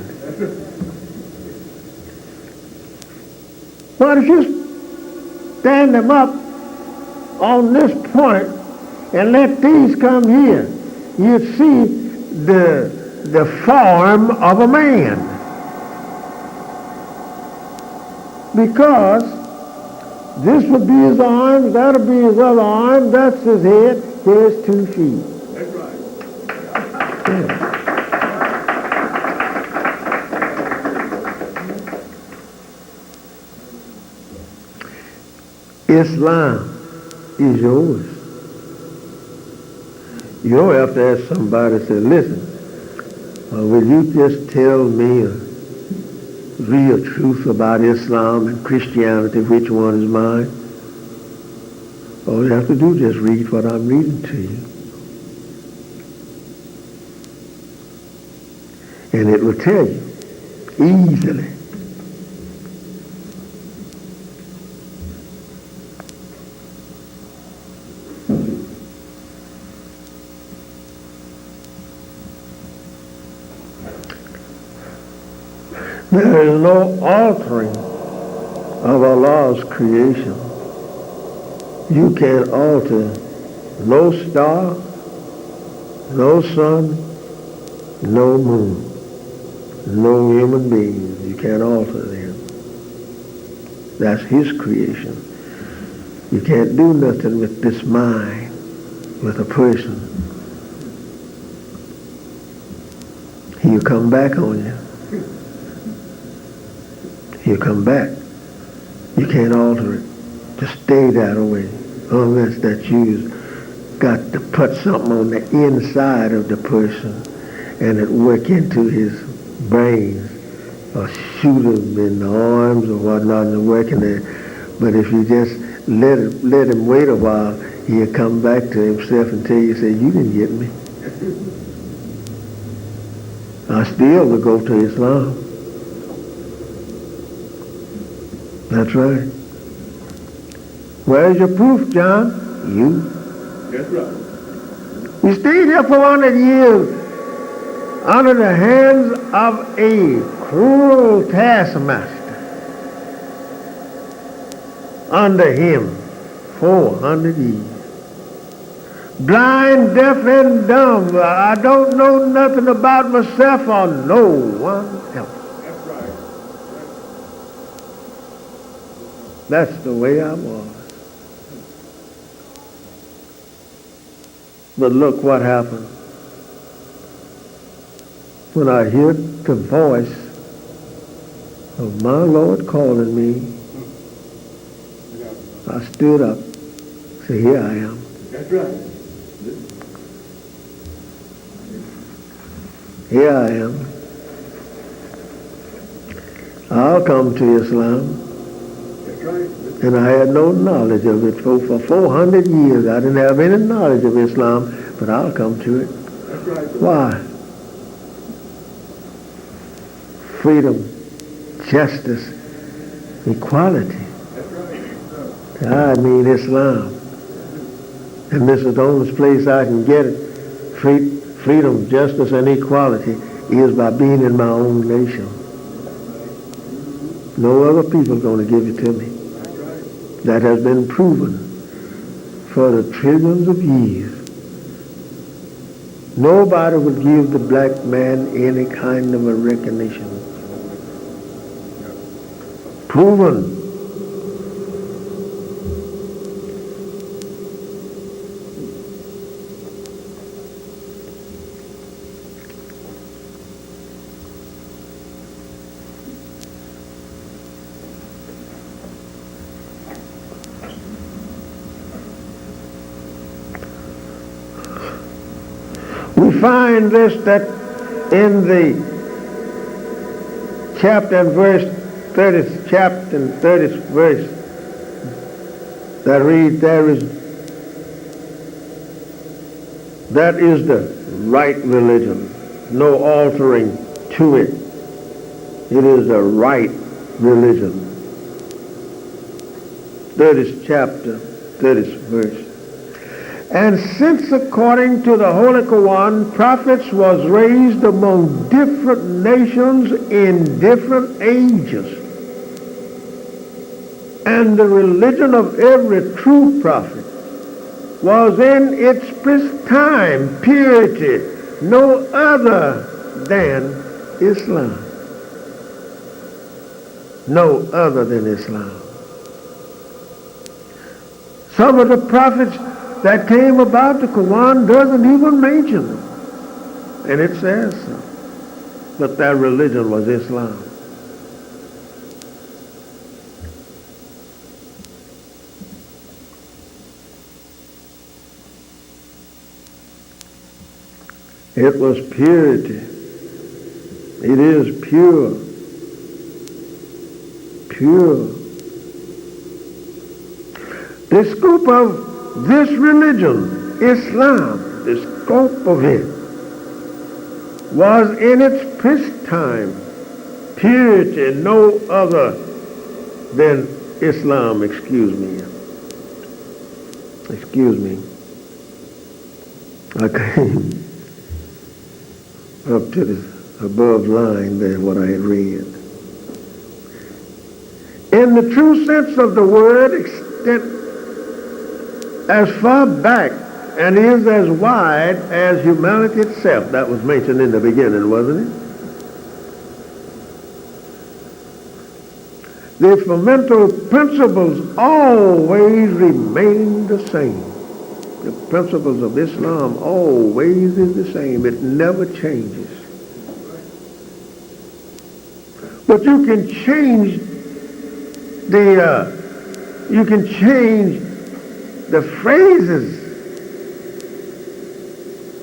Why don't you stand them up on this point and let these come here? You'd see the form of a man. Because this would be his arms, that would be his other arm, that's his head, here's 2 feet. That's right. Yeah. Islam is yours. You don't have to ask somebody to say, listen, will you just tell me a real truth about Islam and Christianity, which one is mine? All you have to do is just read what I'm reading to you. And it will tell you easily. There is no altering of Allah's creation. You can't alter no star, no sun, no moon, no human being. You can't alter them. That's his creation. You can't do nothing with this mind, with a person. He'll come back on you. He'll come back. You can't alter it. Just stay that way. Unless that you've got to put something on the inside of the person and it work into his brains or shoot him in the arms or whatnot and work in there. But if you just let him wait a while, he'll come back to himself and tell you, say, you didn't get me. I still will go to Islam. That's right. Where's your proof, John? You. That's right. You stayed here for 100 years under the hands of a cruel taskmaster. Under him, 400 years. Blind, deaf, and dumb. I don't know nothing about myself or no one else. That's right. That's the way I was. But look what happened. When I heard the voice of my Lord calling me, I stood up. Said, here I am. That's right. Here I am. I'll come to Islam. That's right. And I had no knowledge of it. For 400 years, I didn't have any knowledge of Islam, but I'll come to it. That's right. Why? Freedom, justice, equality. That's right. I mean Islam. And this is the only place I can get it. Freedom, justice, and equality is by being in my own nation. No other people are going to give it to me. That has been proven for the trillions of years. Nobody would give the black man any kind of a recognition. Proven. We find this that in the chapter and verse 30th chapter and 30th verse that reads, that is the right religion, no altering to it. It is the right religion. 30th chapter, 30th verse. And since according to the Holy Quran, prophets was raised among different nations in different ages, and the religion of every true prophet was in its time, purity, no other than Islam. No other than Islam. Some of the prophets that came about the Quran doesn't even mention them. And it says so. But that religion was Islam. It was purity. It is pure. Pure. The scope of this religion, Islam, the scope of it, was in its pristine purity, no other than Islam. Excuse me. I came up to the above line there, what I had read. In the true sense of the word, extent as far back and is as wide as humanity itself. That was mentioned in the beginning, wasn't it? The fundamental principles always remain the same. The principles of Islam always is the same. It never changes. But you can change the phrases,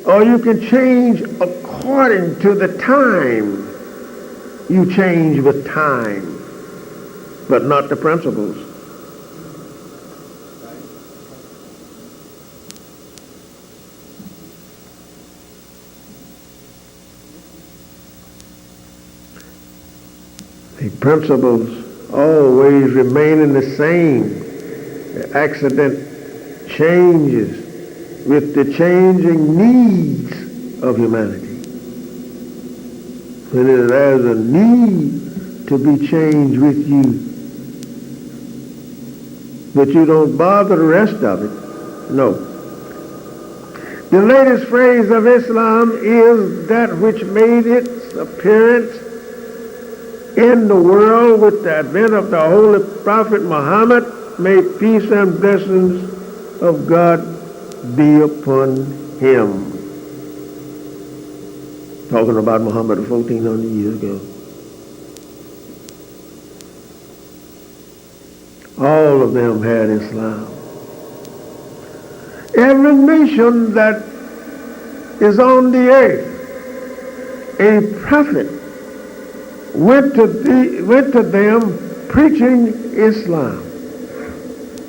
or you can change according to the time. You change with time, but not the principles. The principles always remaining the same. The accident changes with the changing needs of humanity. When there's a need to be changed with you, but you don't bother the rest of it. No. The latest phrase of Islam is that which made its appearance in the world with the advent of the Holy Prophet Muhammad. May peace and blessings of God be upon him. Talking about Muhammad 1400 years ago. All of them had Islam. Every nation that is on the earth, a prophet went to them preaching Islam.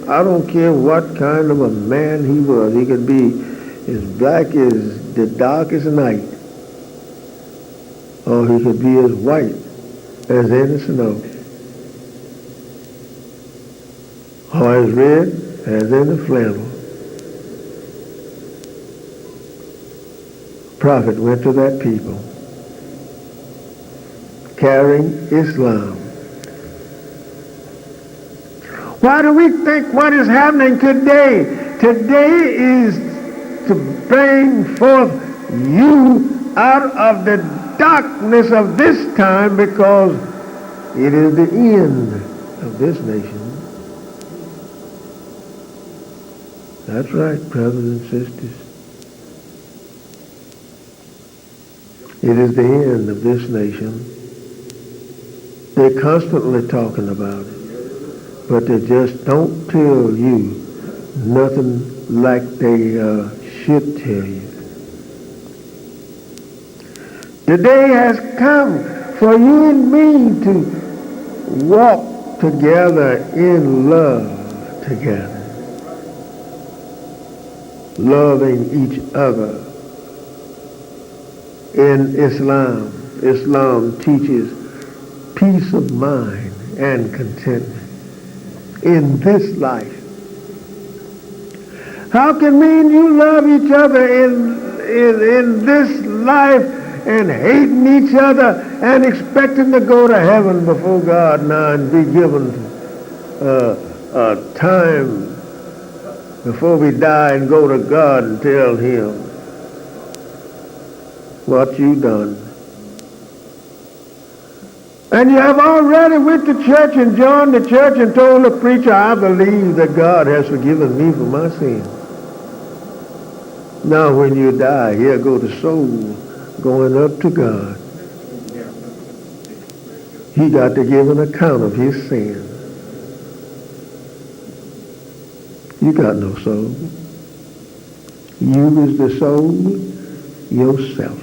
I don't care what kind of a man he was. He could be as black as the darkest night, or he could be as white as any snow, or as red as any flannel. Prophet went to that people carrying Islam. Why do we think what is happening today? Today is to bring forth you out of the darkness of this time, because it is the end of this nation. That's right, brothers and sisters. It is the end of this nation. They're constantly talking about it, but they just don't tell you nothing like they should tell you. The day has come for you and me to walk together in love together, loving each other in Islam. Islam teaches peace of mind and contentment in this life. How can me and you love each other in this life and hating each other and expecting to go to heaven before God now and be given a time before we die and go to God and tell him what you done? And you have already went to church and joined the church and told the preacher, I believe that God has forgiven me for my sin. Now when you die, here go the soul going up to God. He got to give an account of his sin. You got no soul. You is the soul yourself.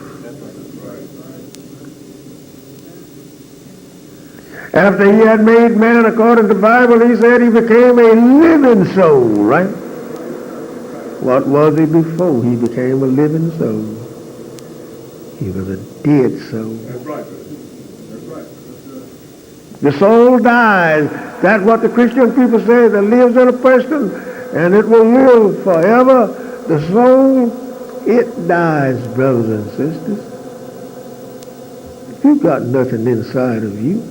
After he had made man according to the Bible, he said he became a living soul, right? What was he before he became a living soul? He was a dead soul. That's right. That's right. The soul dies. That's what the Christian people say, that lives in a person and it will live forever. The soul, it dies, brothers and sisters. You've got nothing inside of you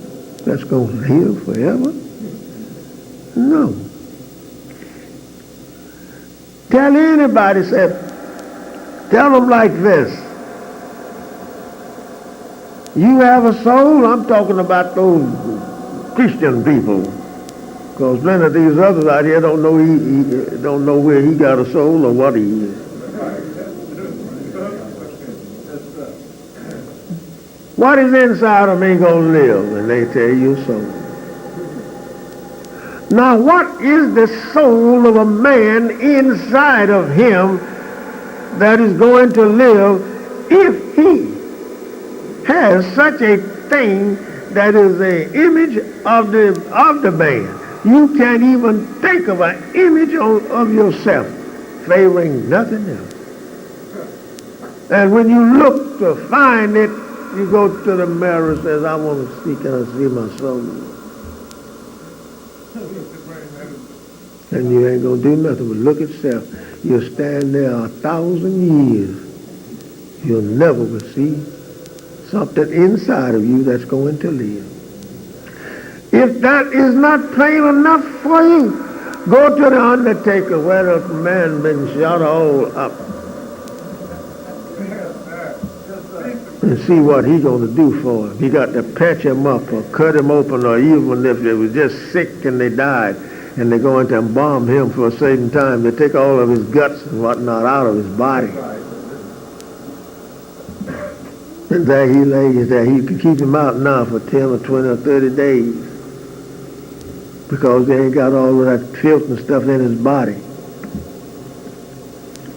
that's going to live forever. No. Tell anybody, tell them like this. You have a soul. I'm talking about those Christian people. Because none of these others out here don't know don't know where he got a soul or what he is. What is inside of me going to live? And they tell you so. Now, what is the soul of a man inside of him that is going to live if he has such a thing that is an image of the man? You can't even think of an image of yourself favoring nothing else. And when you look to find it, you go to the mirror and says, I want to see, can I see my soul? And you ain't going to do nothing but look at yourself. You'll stand there 1,000 years. You'll never will see something inside of you that's going to live. If that is not plain enough for you, go to the undertaker where the man been shot all up and see what he going to do for him. He got to patch him up or cut him open, or even if they was just sick and they died and they're going to embalm him for a certain time, they take all of his guts and whatnot out of his body. And there he lays there. You can keep him out now for 10 or 20 or 30 days because they ain't got all of that filth and stuff in his body.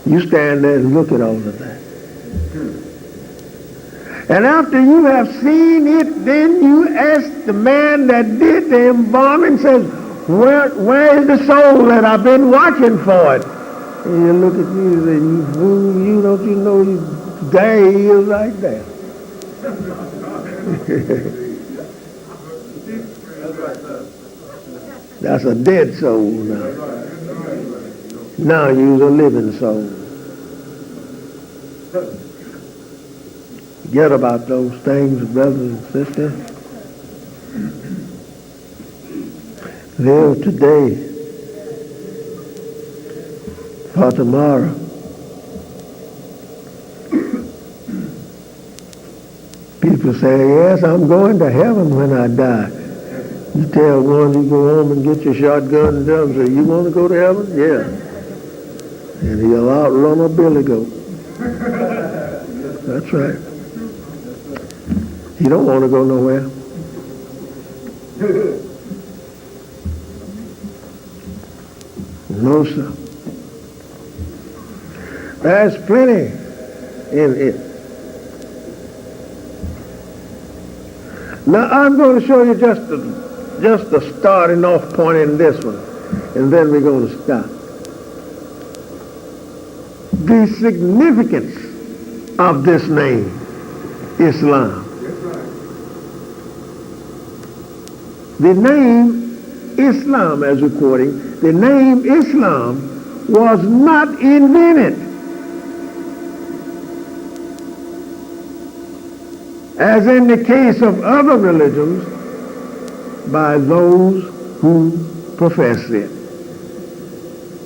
You stand there and look at all of that. And after you have seen it, then you ask the man that did the embalming, says, where is the soul that I've been watching for it? And you look at you and say, you fool, you don't you know, there he is right there. That's a dead soul now. Now you's a living soul. Forget about those things, brothers and sisters. Live today for tomorrow. People say, yes, I'm going to heaven when I die. You tell one, you go home and get your shotgun and tell him, say, you want to go to heaven? Yeah. And he'll outrun a billy goat. That's right. He don't want to go nowhere. No, sir. There's plenty in it. Now, I'm going to show you just the starting off point in this one, and then we're going to stop. The significance of this name, Islam. The name Islam, as we're quoting, the name Islam was not invented as in the case of other religions by those who profess it.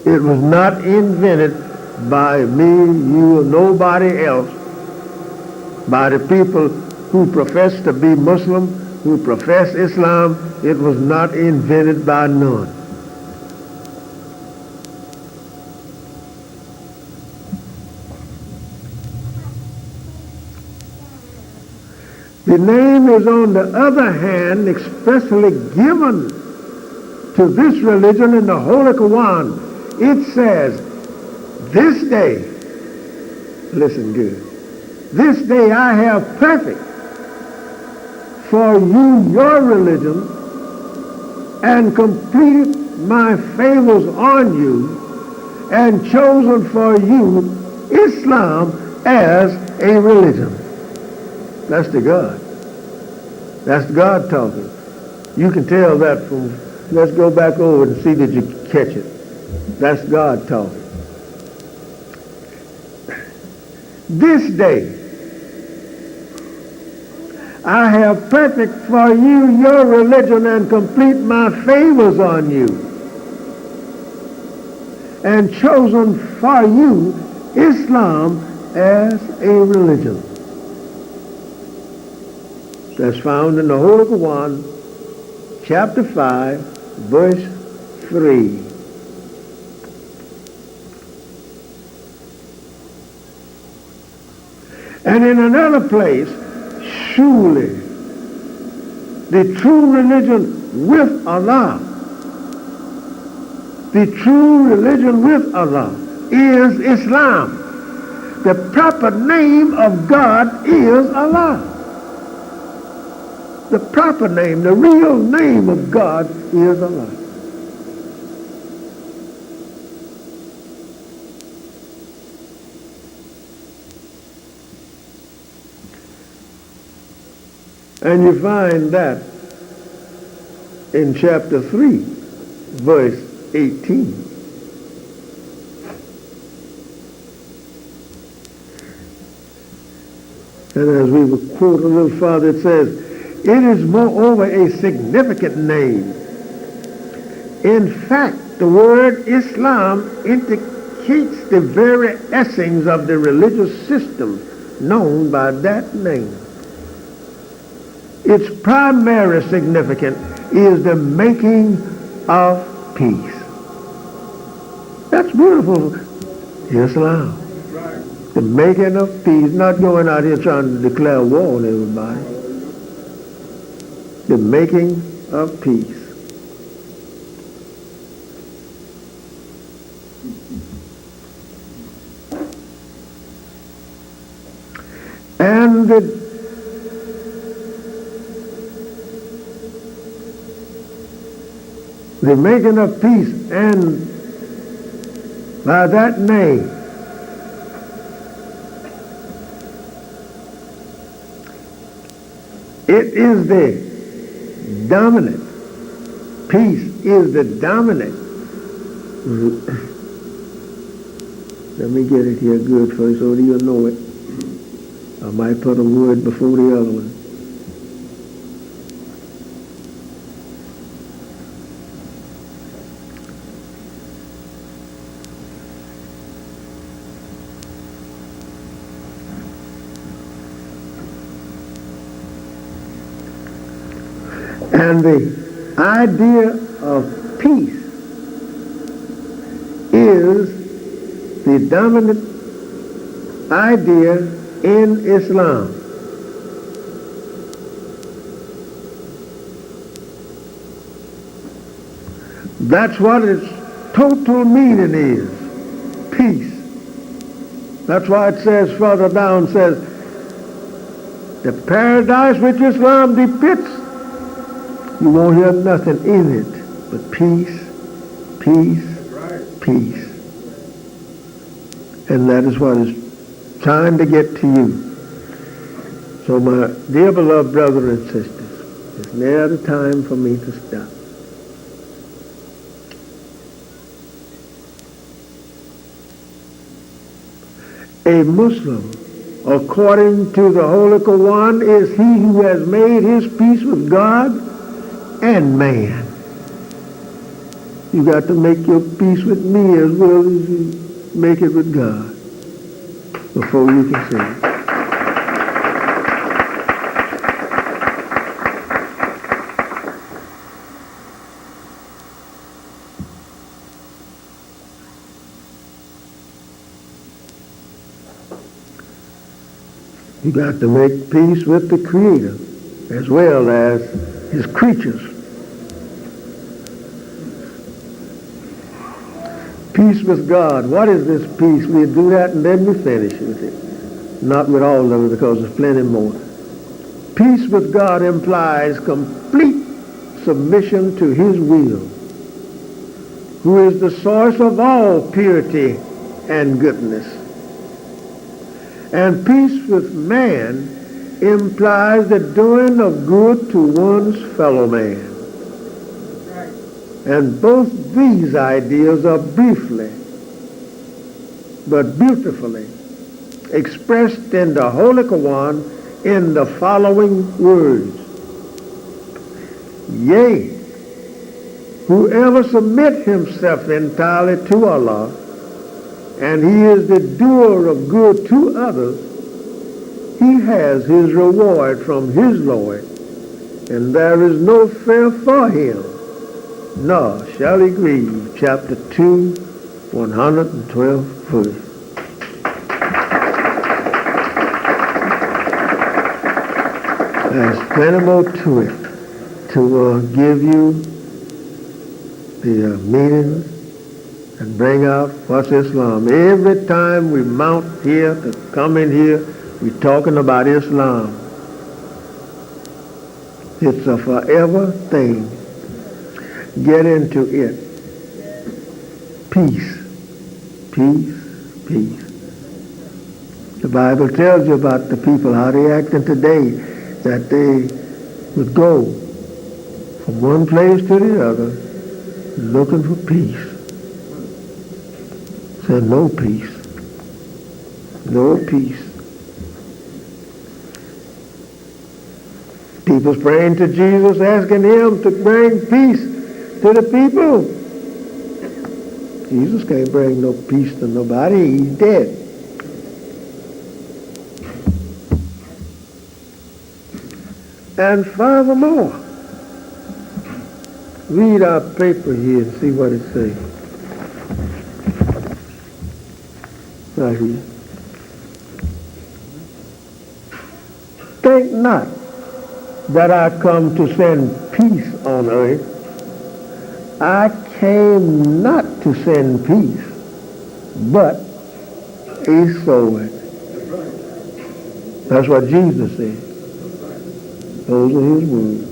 It was not invented by me, you, or nobody else, by the people who profess to be Muslim, who profess Islam. It was not invented by none. The name is, on the other hand, expressly given to this religion in the Holy Quran. It says, this day, listen good, this day I have perfect for you your religion and completed my favors on you and chosen for you Islam as a religion. That's the God. That's God talking. You can tell that from, let's go back over and see that you catch it. That's God talking. This day, I have perfect for you your religion and complete my favors on you, and chosen for you Islam as a religion. That's found in the Holy Quran, chapter 5, verse 3. And in another place, surely the true religion with Allah, the true religion with Allah is Islam. The proper name of God is Allah. The proper name, the real name of God is Allah. And you find that in chapter 3, verse 18. And as we will quote a little farther, it says, it is moreover a significant name. In fact, the word Islam indicates the very essence of the religious system known by that name. Its primary significance is the making of peace. That's beautiful. Islam. The making of peace, not going out here trying to declare war on everybody. The making of peace. And the making of peace, and by that name, it is the dominant. Peace is the dominant. Let me get it here good first so you'll know it. I might put a word before the other one. And the idea of peace is the dominant idea in Islam. That's what its total meaning is. Peace. That's why it says further down, says, the paradise which Islam depicts, you won't hear nothing in it but peace, peace, peace. And that is what is trying to get to you. So my dear beloved brothers and sisters, It's near the time for me to stop. A Muslim, according to the Holy Quran, is he who has made his peace with God and man. You got to make your peace with me as well as you make it with God before you can say it. You got to make peace with the Creator as well as his creatures. Peace with God. What is this peace? We'll do that and then we finish with it. Not with all of it because there's plenty more. Peace with God implies complete submission to his will, who is the source of all purity and goodness. And peace with man implies the doing of good to one's fellow man. And both these ideas are briefly but beautifully expressed in the Holy Quran in the following words. Yea, whoever submit himself entirely to Allah, and he is the doer of good to others, he has his reward from his Lord, and there is no fear for him, nor shall he grieve. Chapter 2, 112 verse. There's plenty more to it to give you the meaning and bring out what's Islam. Every time we mount here to come in here, we're talking about Islam. It's a forever thing. Get into it. Peace. Peace. Peace. The Bible tells you about the people, how they acting today, that they would go from one place to the other looking for peace. Said no peace. No peace. People's praying to Jesus, asking him to bring peace to the people. Jesus can't bring no peace to nobody. He's dead. And furthermore, read our paper here and see what it says. Right here. Think not that I come to send peace on earth. I came not to send peace, but a sword. That's what Jesus said. Those are his words.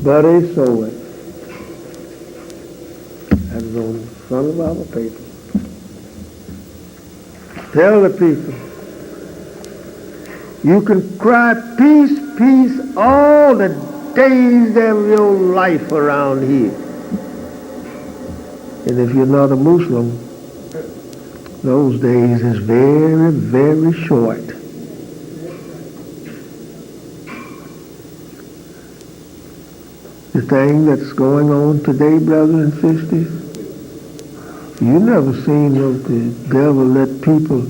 But a sword. That is on the front of our paper. Tell the people, you can cry peace, peace all the days of your life around here. And if you're not a Muslim, those days is very, very short. The thing that's going on today, brothers and sisters, you never seen the devil let people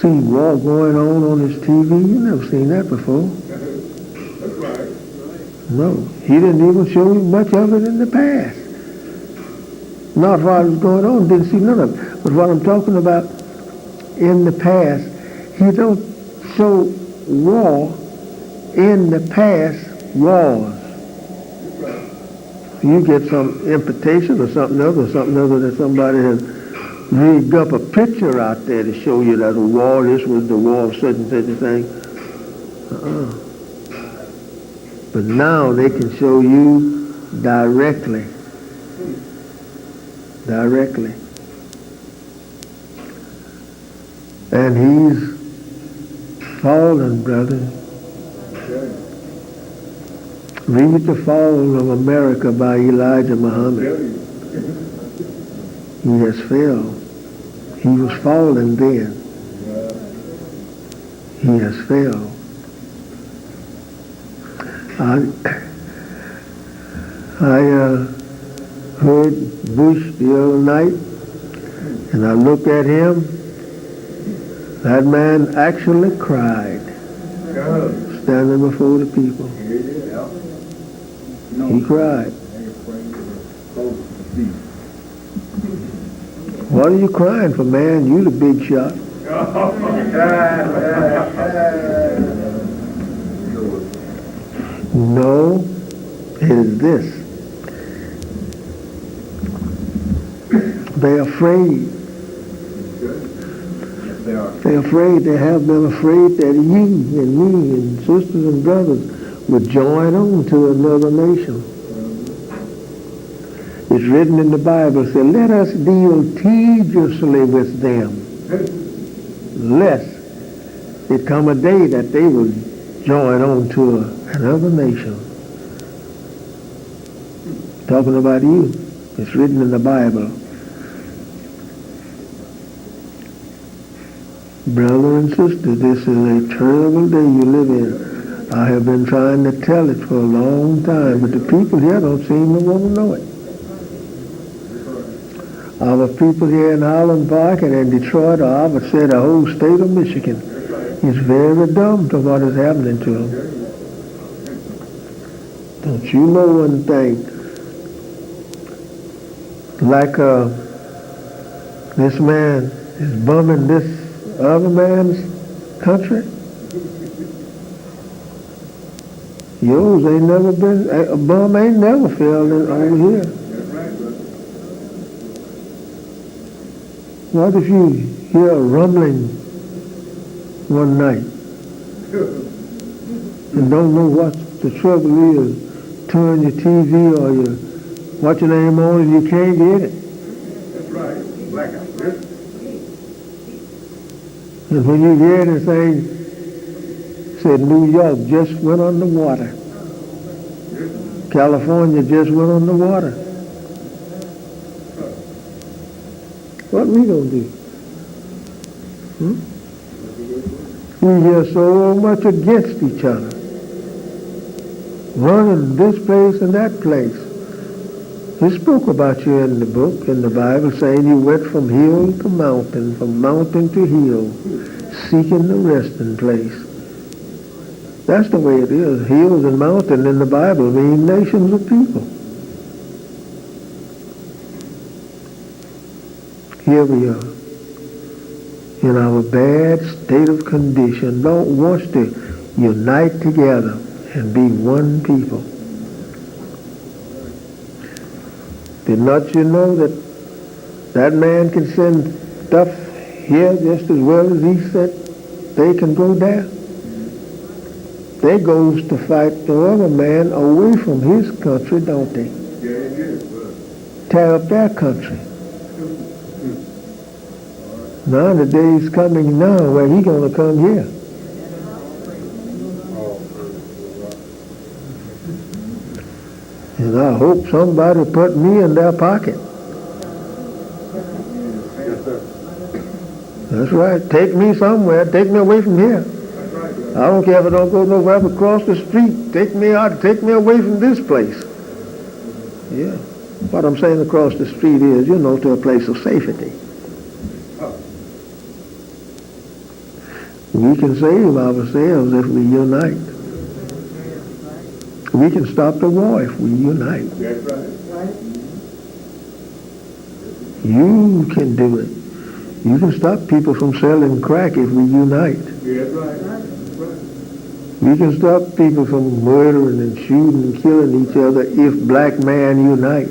see war going on his TV. You never seen that before. That's right. No, he didn't even show you much of it in the past. Not while it was going on, didn't see none of it. But what I'm talking about in the past, he don't show war in the past wars. You get some imputation or something other that somebody has rigged up a picture out there to show you that a war, this was the war of such and such a thing. But now they can show you directly. Directly. And he's fallen, brother. Read The Fall of America by Elijah Muhammad. He has fell. He was fallen then. He has fell. I heard Bush the other night, and I looked at him. That man actually cried, standing before the people. He cried. What are you crying for, man? You the big shot. No, it is this. They're afraid. They're afraid. They have been afraid that you and me and sisters and brothers would join on to another nation. It's written in the Bible, it says, let us deal tediously with them, lest it come a day that they will join on to another nation. Talking about you. It's written in the Bible. Brother and sister, this is a terrible day you live in. I have been trying to tell it for a long time, but the people here don't seem to want to know it. Our people here in Highland Park and in Detroit, or I would say the whole state of Michigan, is very dumb to what is happening to them. Don't you know one thing? Like this man is bumming this other man's country. Yours ain't never been, a bum ain't never failed over here. What if you hear a rumbling one night and don't know what the trouble is? Turn your TV or your watch your name on and you can't get it. That's right. Blackout. And when you hear this thing, said New York just went underwater. California just went underwater. What we gonna do? We hear so much against each other. Running this place and that place. He spoke about you in the book, in the Bible, saying you went from hill to mountain, from mountain to hill, seeking the resting place. That's the way it is. Hills and mountains in the Bible mean nations of people. Here we are, in our bad state of condition, don't want to unite together and be one people. Did not you know that that man can send stuff here just as well as he said they can go there? They goes to fight the other man away from his country, don't they? Tear up their country. Now the day's coming now where he gonna come here. And I hope somebody put me in their pocket. That's right. Take me somewhere. Take me away from here. I don't care if I don't go nowhere but across the street. Take me out. Take me away from this place. Yeah. What I'm saying across the street is, to a place of safety. We can save ourselves if we unite. We can stop the war if we unite. That's right. You can do it. You can stop people from selling crack if we unite. That's right. We can stop people from murdering and shooting and killing each other if black man unite.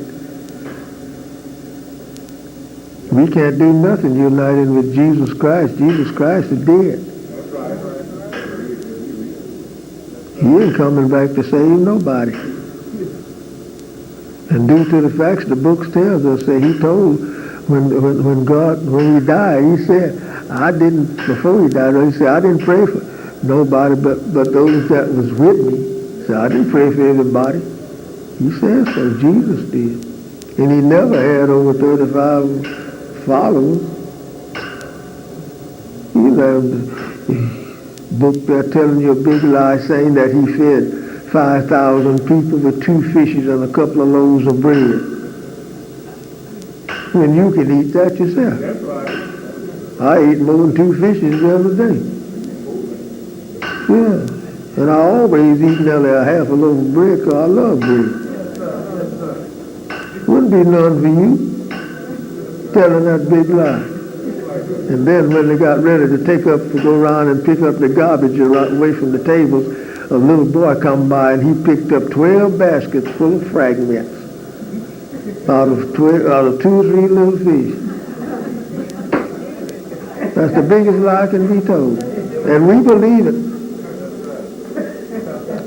We can't do nothing uniting with Jesus Christ. Jesus Christ is dead. He ain't coming back to save nobody. And due to the facts, the books tells us that he told when he died, he said, before he died, he said, I didn't pray for nobody but those that was with me, said, I didn't pray for everybody. He said so. Jesus did. And he never had over 35 followers. You know, the book there telling you a big lie saying that he fed 5,000 people with 2 fishes and a couple of loaves of bread. When you can eat that yourself. That's right. I ate more than 2 fishes the other day. Yeah. And I always eat nearly a half a loaf of bread because I love bread. Wouldn't be none for you telling that big lie. And then when they got ready to go around and pick up the garbage away from the tables, a little boy come by and he picked up 12 baskets full of fragments out of 2 or 3 little fish. That's the biggest lie can be told. And we believe it.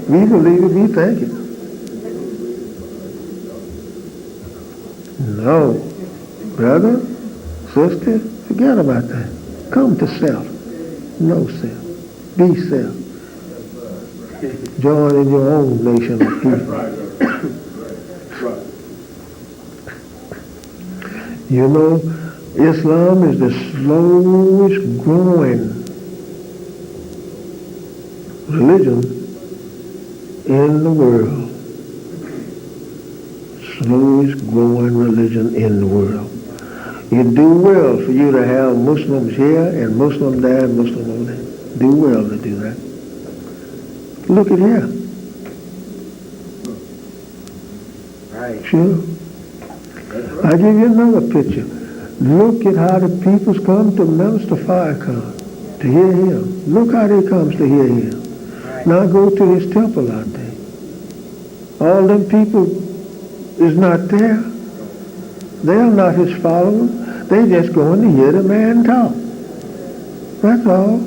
We believe it, we think it. No. Brother, sister, forget about that. Come to self. Know self. Be self. Join in your own nation of people. You know, Islam is the slowest growing religion in the world. Slowest growing religion in the world. It do well for you to have Muslims here and Muslim there and Muslim over there. Do well to do that. Look at here. Right. Sure. I'll give you another picture. Look at how the peoples come to Minister Farrakhan to hear him. Look how they comes to hear him. Right. Now go to his temple out there. All them people is not there. They are not his followers. They just going to hear the man talk. That's all.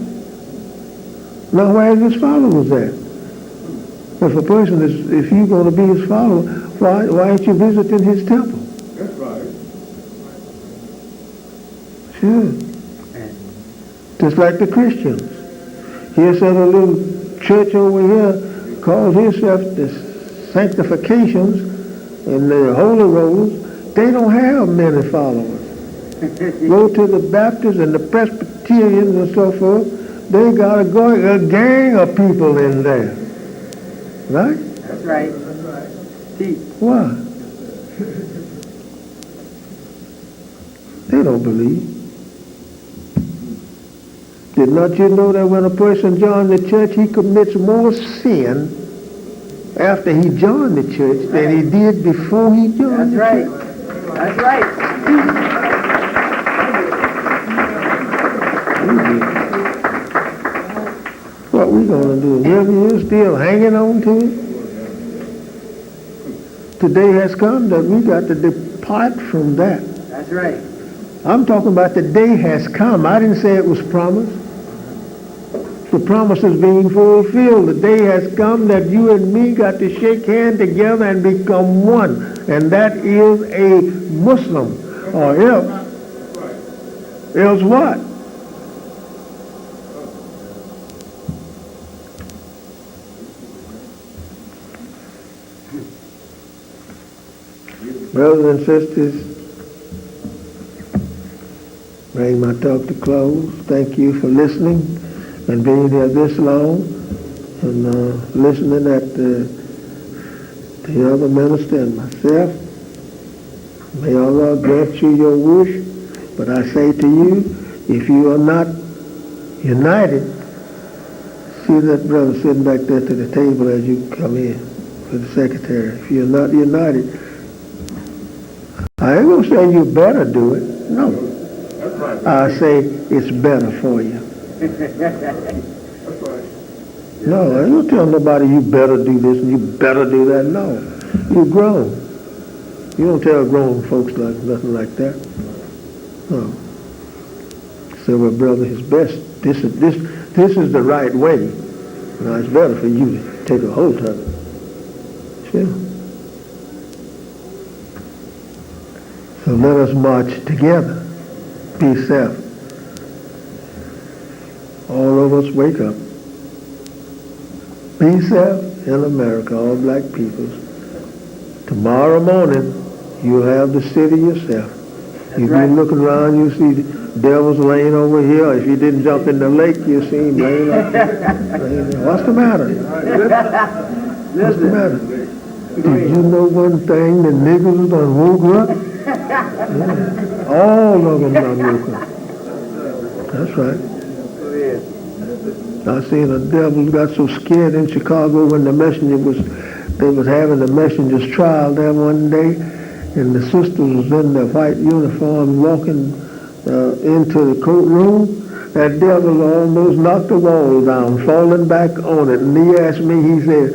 Now where is his followers at? If a person is, if you're going to be his follower, why ain't you visiting his temple? That's right. Sure. Just like the Christians. Here's a little church over here calls himself the Sanctifications and the Holy Rolls. They don't have many followers. Go to the Baptists and the Presbyterians and so forth. They got a gang of people in there. Right? That's right. Deep. Why? They don't believe. Did not you know that when a person joins the church, he commits more sin after he joined the church than he did before he joined the That's right. church? That's right. What we gonna do? Really, you still hanging on to it? Today has come that we got to depart from that. That's right. I'm talking about the day has come. I didn't say it was promised. The promise is being fulfilled. The day has come that you and me got to shake hands together and become one. And that is a Muslim. Or else. Else what? Brothers and sisters, bring my talk to close. Thank you for listening and being here this long and listening at the other minister and myself. May Allah grant you your wish. But I say to you, if you are not united, see that brother sitting back there to the table as you come in for the secretary. If you're not united, I ain't going to say you better do it. No. I say it's better for you. No, I ain't going to tell nobody you better do this and you better do that. No. You're grown. You don't tell grown folks like nothing like that. No. So, well, brother, it's best. This is the right way. Now, it's better for you to take a hold of it. Sure. So let us march together. Be self. All of us wake up. Be self in America, all black peoples. Tomorrow morning, you'll have the city yourself. If right. you're looking around, you see devils laying over here. If you didn't jump in the lake, you see him laying up there. What's the matter? What's the matter? Did you know one thing? The niggers done woke up? Yeah. All of them done woke up. That's right. I seen a devil got so scared in Chicago when they was having the messenger's trial there one day, and the sisters was in their white uniform walking into the courtroom. That devil almost knocked the wall down, falling back on it. And he asked me, he said,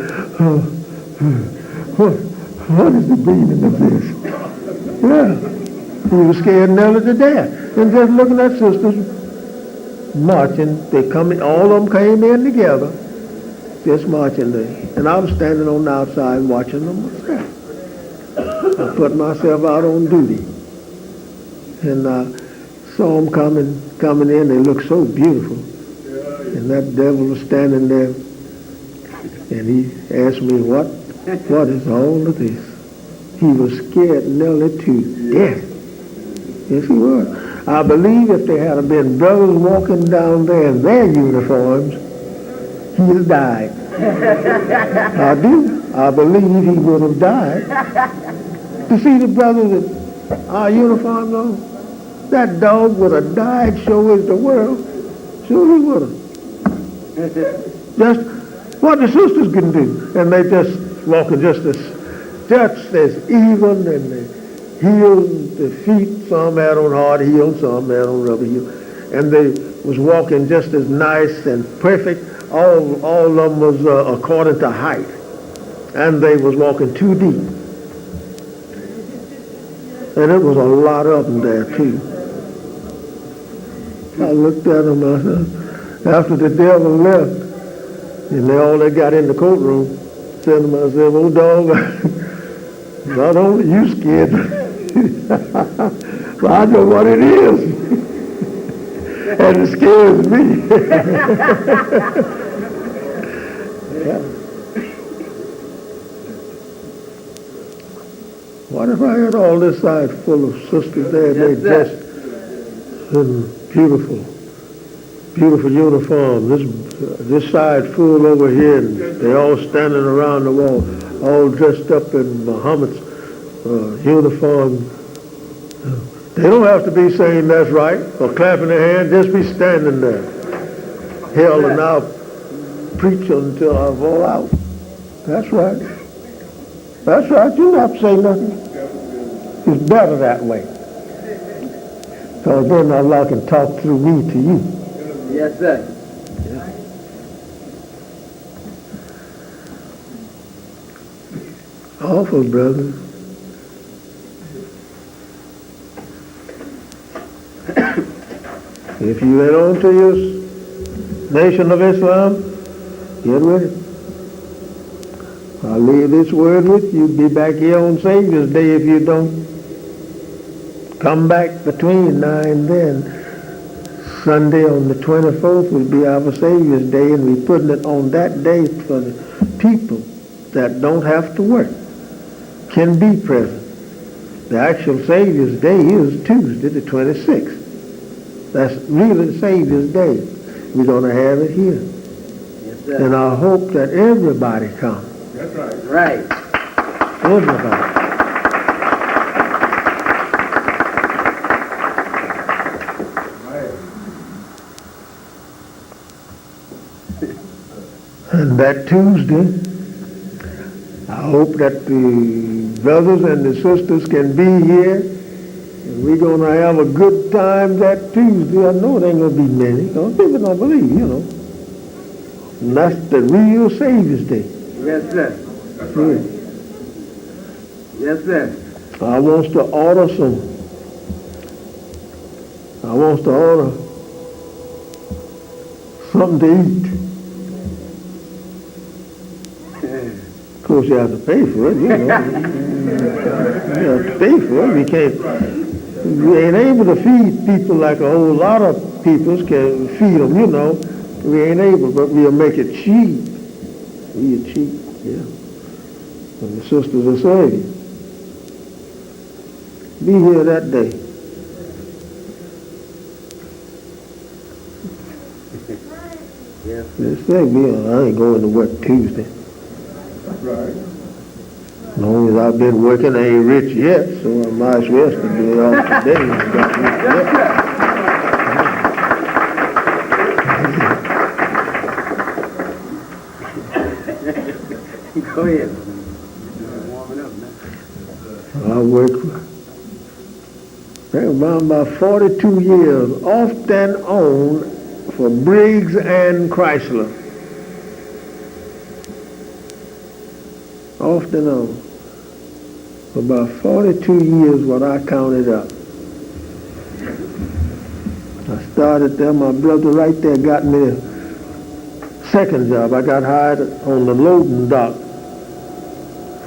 what is the meaning of this? Yeah. He was scared nearly to death. And just looking at sisters marching, all of them came in together, just marching there. And I was standing on the outside watching them myself. I put myself out on duty. And I saw them coming in. They looked so beautiful. And that devil was standing there. And he asked me, what is all of this? He was scared nearly to death. Yes, he was. I believe if there had been brothers walking down there in their uniforms, he'd have died. I do. I believe he would have died. To see the brothers with our uniforms on, that dog would have died, sure as the world. Sure he would have. Just what the sisters can do. And they just walking just as even, and the heels, the feet, some had on hard heels, some had on rubber heels. And they was walking just as nice and perfect. All of them was according to height. And they was walking too deep. And it was a lot of them there too. I looked at them, I said, after the devil left, and they got in the courtroom, said to myself, oh dog, not only you scared, but I know what it is. And it scares me. Yeah. What if I had all this side full of sisters there, they dressed in beautiful uniform. This side full over here, and they all standing around the wall, all dressed up in Muhammad's uniform. They don't have to be saying that's right or clapping their hands, just be standing there. Hell, and I'll preach until I fall out. That's right. That's right. You don't have to say nothing. It's better that way. So then Allah can talk through me to you. Yes, sir. Awful, brother. If you went on to your Nation of Islam, get with it. I'll leave this word with you. Be back here on Savior's Day if you don't. Come back between now and then. Sunday on the 24th will be our Savior's Day, and we're putting it on that day for the people that don't have to work, can be present. The actual Savior's Day is Tuesday, the 26th. That's really Savior's Day. We're going to have it here. Yes, sir. And I hope that everybody comes. That's right. Right. Everybody. And that Tuesday, I hope that the brothers and the sisters can be here, and we're going to have a good time that Tuesday. I know it ain't going to be many, because people don't believe, you know. And that's the real Savior's Day. Yes, sir. That's right. Yes, sir. I want to order something to eat. Of course, you have to pay for it, you know. You have to pay for it. We ain't able to feed people like a whole lot of people can feed them, you know. We ain't able, but we'll make it cheap. We are cheap, yeah. And the sisters are saved. Be here that day. Yes. Just say, I ain't going to work Tuesday. That's right. As long as I've been working, I ain't rich yet, so I might as well to do it off today. I got rich yet. Go ahead. Warming up now. I worked around about 42 years, off and on, for Briggs and Chrysler. Off and on. For about 42 years, what I counted up. I started there, my brother right there got me the second job. I got hired on the loading dock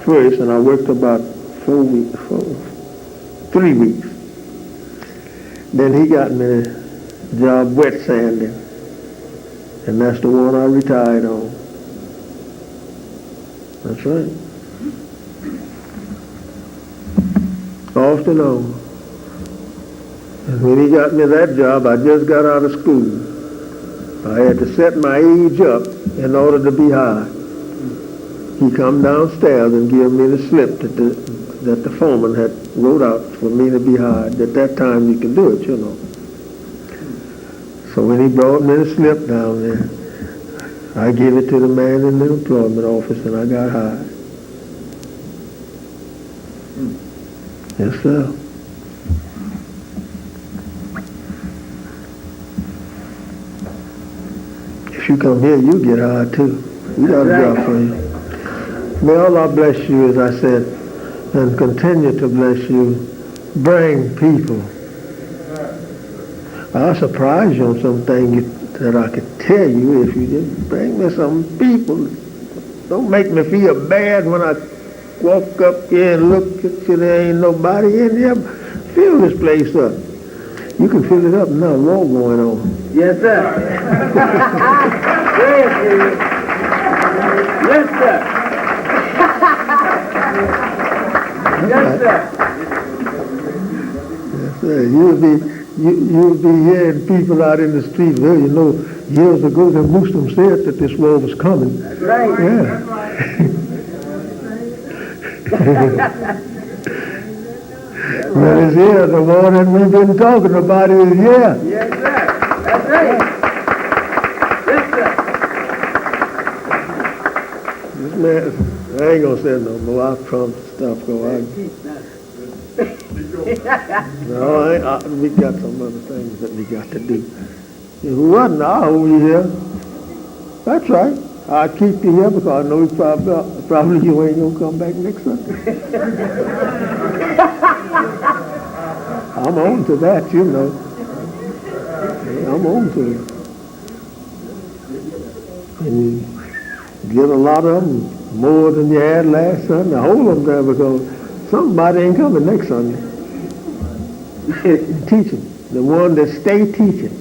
first, and I worked about 3 weeks. Then he got me the job wet sanding, and that's the one I retired on. That's right. Off and on. And when he got me that job, I just got out of school. I had to set my age up in order to be hired. He come downstairs and give me the slip that the foreman had wrote out for me to be hired. At that time, you could do it, you know. So when he brought me the slip down there, I gave it to the man in the employment office, and I got hired. Yes, sir. If you come here, you get hired too. We got a job for you. May Allah bless you, as I said, and continue to bless you. Bring people. I'll surprise you on something that I could tell you if you just bring me some people. Don't make me feel bad when I walk up here and look and see there ain't nobody in here. Fill this place up. You can fill it up now, war going on. Yes, sir. Yes, sir. Yes, sir. Yes, sir. You'll be hearing people out in the street. Well, you know, years ago the Muslims said that this war was coming. That's right. Yeah. Well, it's here. The war that we've been talking about is here. Yes, sir. That's right. Yes, sir. This man, I ain't gonna say no more. I promise to stop going. No, we got some other things that we got to do. If it wasn't, I'll hold you here. That's right. I'll keep you here because I know probably you ain't gonna come back next Sunday. I'm on to that, you know. I'm on to it. And you get a lot of them, more than you had last Sunday. Hold them there because somebody ain't coming next Sunday. Teaching. The one that stay teaching.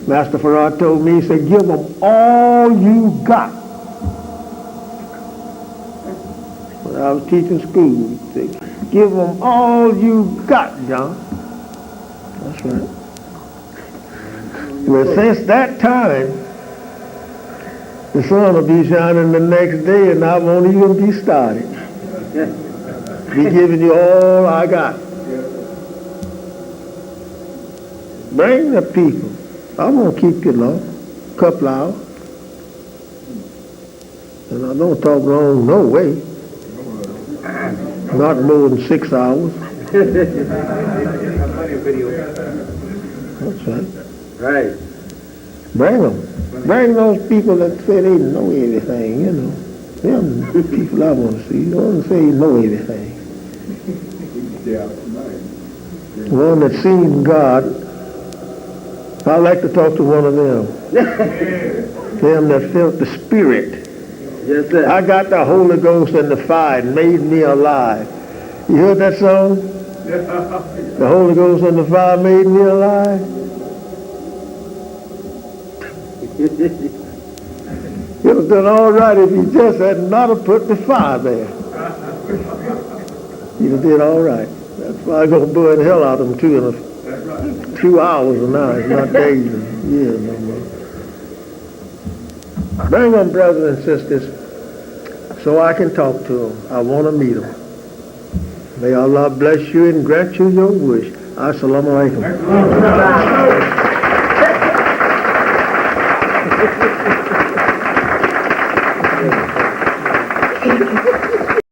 Master Farad told me, he said, give them all you got. When I was teaching school, he said, give them all you got, John. That's right. Well, since that time, the sun will be shining the next day and I won't even be started. Be giving you all I got. Bring the people. I won't keep you long. Couple hours. And I don't talk long no way. Not more than 6 hours. That's right. Right. Bring them. Bring those people that say they know everything, you know. Them people I want to see. Don't say they know everything. One that's seen God. I like to talk to one of them. Them that felt the Spirit. Yes, sir. I got the Holy Ghost and the fire made me alive. You heard that song? The Holy Ghost and the fire made me alive. It'll have done all right if he just had not have put the fire there. He'd have did all right. That's why I'm going to burn the hell out of him, too, in a 2 hours an hour. It's not days and years no more. Bring them, brothers and sisters, so I can talk to them. I want to meet them. May Allah bless you and grant you your wish. Assalamu alaikum.